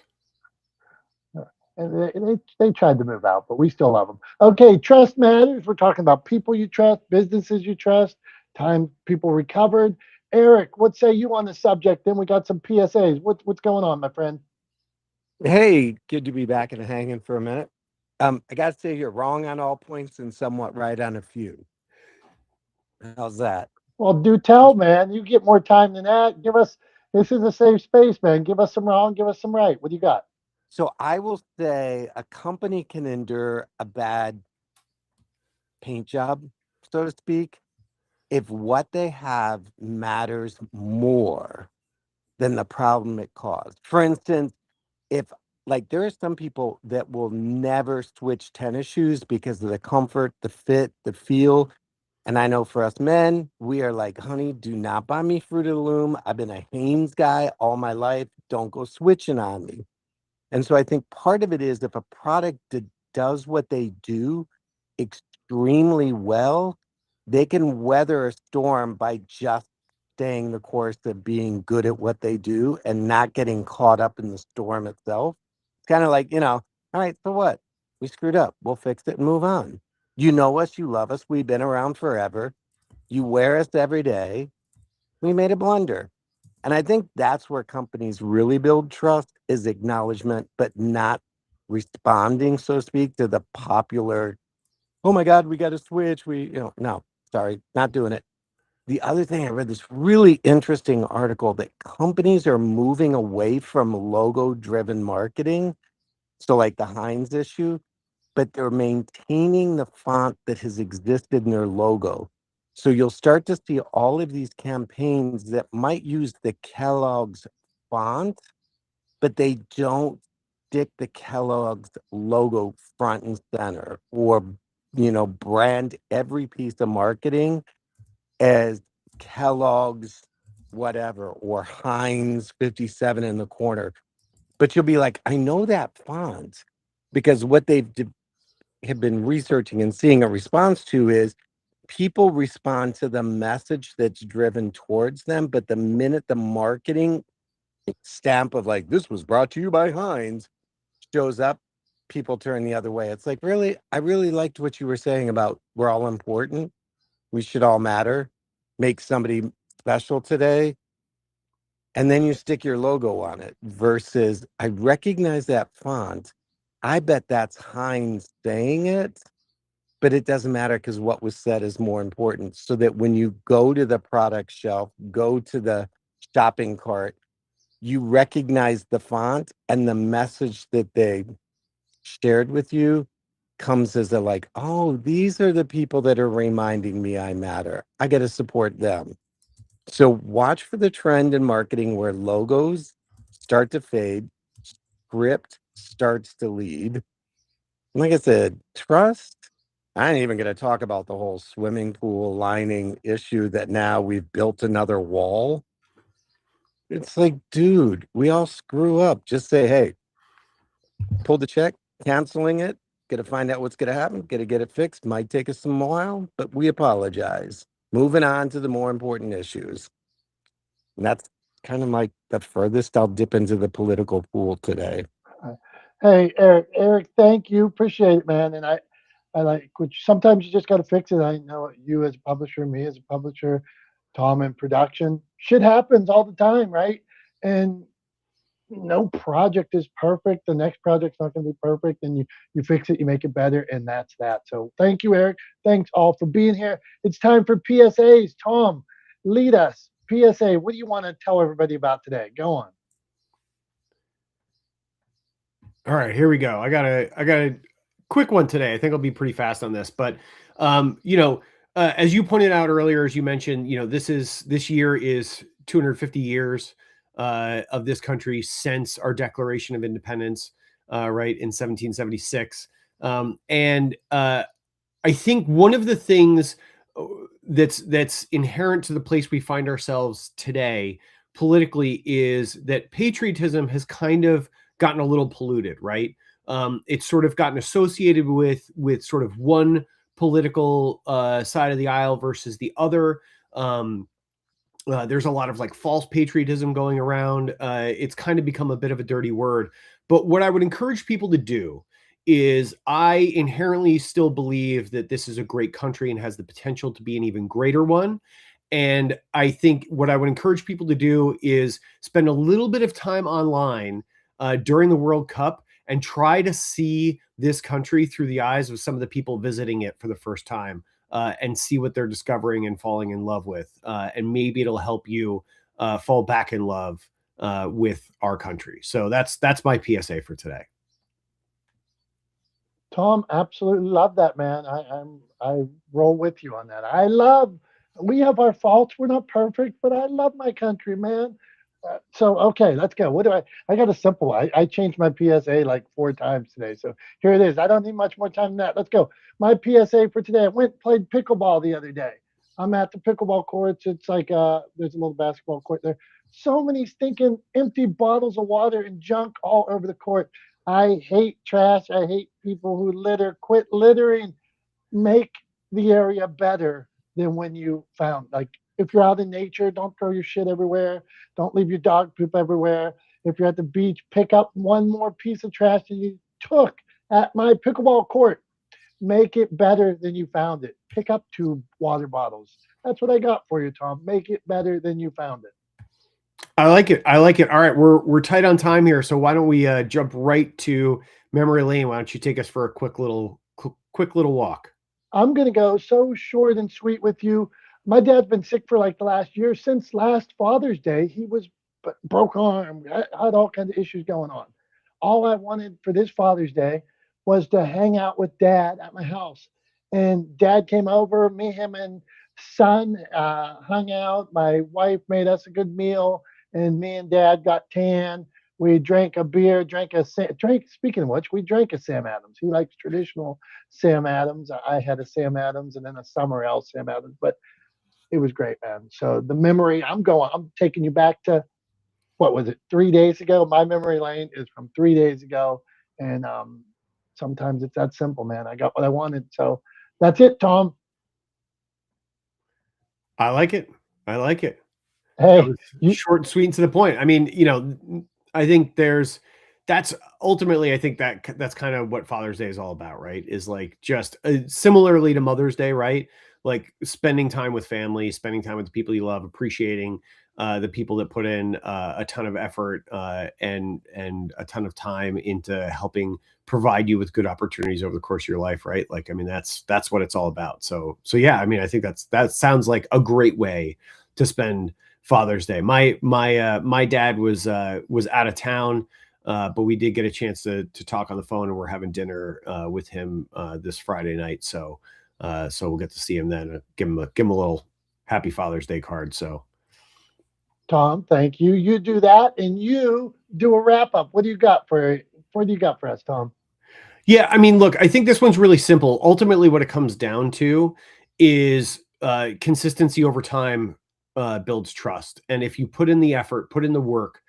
And they tried to move out, but we still love them. Okay, trust matters. We're talking about people you trust, businesses you trust, time people recovered. Eric, what say you on the subject? Then we got some PSAs. What's going on, my friend? Hey, good to be back and hanging for a minute. I got to say you're wrong on all points and somewhat right on a few. How's that? Well, do tell, man. You get more time than that. This is a safe space, man. Give us some wrong, give us some right. What do you got? So I will say a company can endure a bad paint job, so to speak, if what they have matters more than the problem it caused. For instance, if like there are some people that will never switch tennis shoes because of the comfort, the fit, the feel. And I know for us men, we are like, honey, do not buy me Fruit of the Loom. I've been a Hanes guy all my life. Don't go switching on me. And so I think part of it is if a product does what they do extremely well, they can weather a storm by just staying the course of being good at what they do and not getting caught up in the storm itself. It's kind of like, all right, so what? We screwed up. We'll fix it and move on. You know us, you love us. We've been around forever. You wear us every day. We made a blunder. And I think that's where companies really build trust is acknowledgement, but not responding, so to speak, to the popular, oh my God, we got to switch. No, sorry, not doing it. The other thing, I read this really interesting article that companies are moving away from logo driven marketing. So, like the Heinz issue, but they're maintaining the font that has existed in their logo. So you'll start to see all of these campaigns that might use the Kellogg's font, but they don't stick the Kellogg's logo front and center or, brand every piece of marketing as Kellogg's whatever or Heinz 57 in the corner. But you'll be like, I know that font because what they've have been researching and seeing a response to is people respond to the message that's driven towards them, but the minute the marketing stamp of like this was brought to you by Heinz shows up, people turn the other way. It's like, really, I really liked what you were saying about we're all important, we should all matter, make somebody special today, and then you stick your logo on it versus I recognize that font. I bet that's Heinz saying it, but it doesn't matter because what was said is more important. So that when you go to the product shelf, go to the shopping cart, you recognize the font and the message that they shared with you comes as a like, oh, these are the people that are reminding me I matter. I got to support them. So watch for the trend in marketing where logos start to fade, script starts to lead. Like I said, trust. I ain't even going to talk about the whole swimming pool lining issue that now we've built another wall. It's like, dude, we all screw up. Just say, hey, pull the check, canceling it, got to find out what's going to happen, got to get it fixed. Might take us some while, but we apologize. Moving on to the more important issues. And that's kind of like the furthest I'll dip into the political pool today. Hey, Eric, thank you. Appreciate it, man. And I like, which sometimes you just got to fix it. I know you as a publisher, me as a publisher, Tom in production. Shit happens all the time, right? And no project is perfect. The next project's not going to be perfect, and you fix it, you make it better, and that's that. So thank you, Eric. Thanks all for being here. It's time for PSAs. Tom, lead us. PSA. What do you want to tell everybody about today? Go on. All right, here we go. I got a quick one today. I think I'll be pretty fast on this, but as you pointed out earlier, as you mentioned, this year is 250 years of this country since our Declaration of Independence, right in 1776, and I think one of the things that's inherent to the place we find ourselves today politically is that patriotism has kind of gotten a little polluted, right? It's sort of gotten associated with sort of one political side of the aisle versus the other. There's a lot of like false patriotism going around. It's kind of become a bit of a dirty word. But what I would encourage people to do is I inherently still believe that this is a great country and has the potential to be an even greater one. And I think what I would encourage people to do is spend a little bit of time online during the World Cup and try to see this country through the eyes of some of the people visiting it for the first time and see what they're discovering and falling in love with. And maybe it'll help you fall back in love with our country. So that's my PSA for today. Tom, absolutely love that, man. I roll with you on that. We have our faults. We're not perfect, but I love my country, man. So okay, let's go. What do I got a simple one. I changed my PSA like 4 times today. So here it is. I don't need much more time than that. Let's go. My PSA for today. I went and played pickleball the other day. I'm at the pickleball courts. It's like there's a little basketball court there. So many stinking empty bottles of water and junk all over the court. I hate trash. I hate people who litter. Quit littering. Make the area better than when you found. Like if you're out in nature, don't throw your shit everywhere. Don't leave your dog poop everywhere. If you're at the beach, pick up one more piece of trash that you took at my pickleball court. Make it better than you found it. Pick up 2 water bottles. That's what I got for you, Tom. Make it better than you found it. I like it. I like it. All right, we're tight on time here, so why don't we jump right to memory lane? Why don't you take us for a quick little walk? I'm going to go so short and sweet with you. My dad's been sick for like the last year. Since last Father's Day, he was broke arm, had all kinds of issues going on. All I wanted for this Father's Day was to hang out with Dad at my house. And Dad came over, me, him, and son hung out. My wife made us a good meal, and me and Dad got tan. We drank a beer, speaking of which, we drank a Sam Adams. He likes traditional Sam Adams. I had a Sam Adams and then a Summer Ale Sam Adams, but it was great, man. So the memory, I'm taking you back to, what was it, 3 days ago? My memory lane is from 3 days ago. And sometimes it's that simple, man. I got what I wanted. So that's it, Tom. I like it. I like it. Hey, short, sweet, and to the point. I mean, I think there's that's ultimately, I think that's kind of what Father's Day is all about, right? Is like just similarly to Mother's Day, right? Like spending time with family, spending time with the people you love, appreciating the people that put in a ton of effort and a ton of time into helping provide you with good opportunities over the course of your life, right? Like, I mean, that's what it's all about. So yeah, I mean, I think that sounds like a great way to spend Father's Day. My dad was out of town. But we did get a chance to talk on the phone, and we're having dinner with him this Friday night. So we'll get to see him then. Give him a little Happy Father's Day card. So, Tom, thank you. You do that, and you do a wrap up. What do you got for us, Tom? yeah, I mean, look, I think this one's really simple. Ultimately, what it comes down to is consistency over time builds trust, and if you put in the effort, put in the work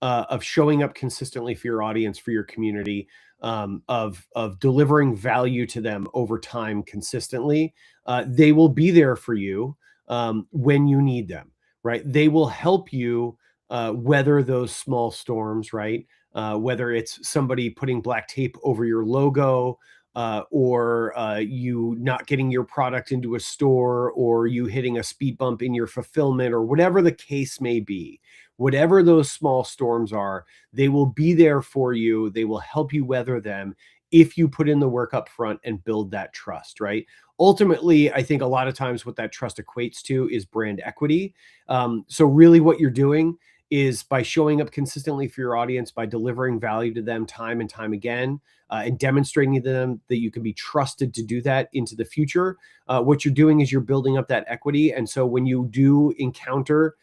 of showing up consistently for your audience, for your community, of delivering value to them over time consistently, they will be there for you when you need them, right? They will help you weather those small storms, right? Whether it's somebody putting black tape over your logo, or you not getting your product into a store, or you hitting a speed bump in your fulfillment, or whatever the case may be. Whatever those small storms are, they will be there for you. They will help you weather them if you put in the work up front and build that trust, right? Ultimately, I think a lot of times what that trust equates to is brand equity. So really what you're doing is by showing up consistently for your audience, by delivering value to them time and time again, and demonstrating to them that you can be trusted to do that into the future. What you're doing is you're building up that equity. And so when you do encounter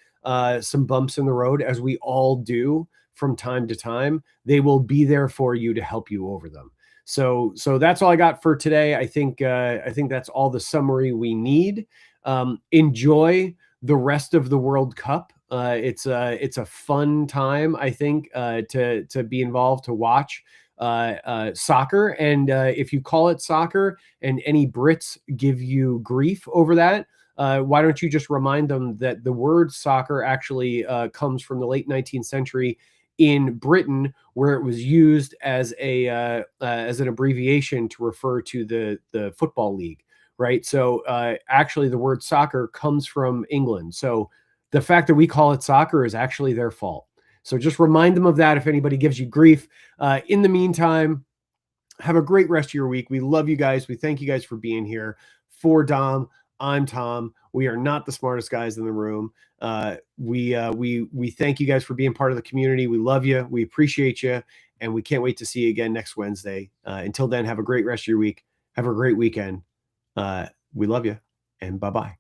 some bumps in the road, as we all do from time to time, they will be there for you to help you over them. So that's all I got for today. I think that's all the summary we need. Enjoy the rest of the World Cup. It's a fun time, I think, to be involved, to watch soccer. And if you call it soccer and any Brits give you grief over that, why don't you just remind them that the word soccer actually comes from the late 19th century in Britain, where it was used as an abbreviation to refer to the football league, right? So actually, the word soccer comes from England. So the fact that we call it soccer is actually their fault. So just remind them of that if anybody gives you grief. In the meantime, have a great rest of your week. We love you guys. We thank you guys for being here. For Dom, I'm Tom. We are not the smartest guys in the room. We thank you guys for being part of the community. We love you. We appreciate you. And we can't wait to see you again next Wednesday. Until then, have a great rest of your week. Have a great weekend. We love you. And bye-bye.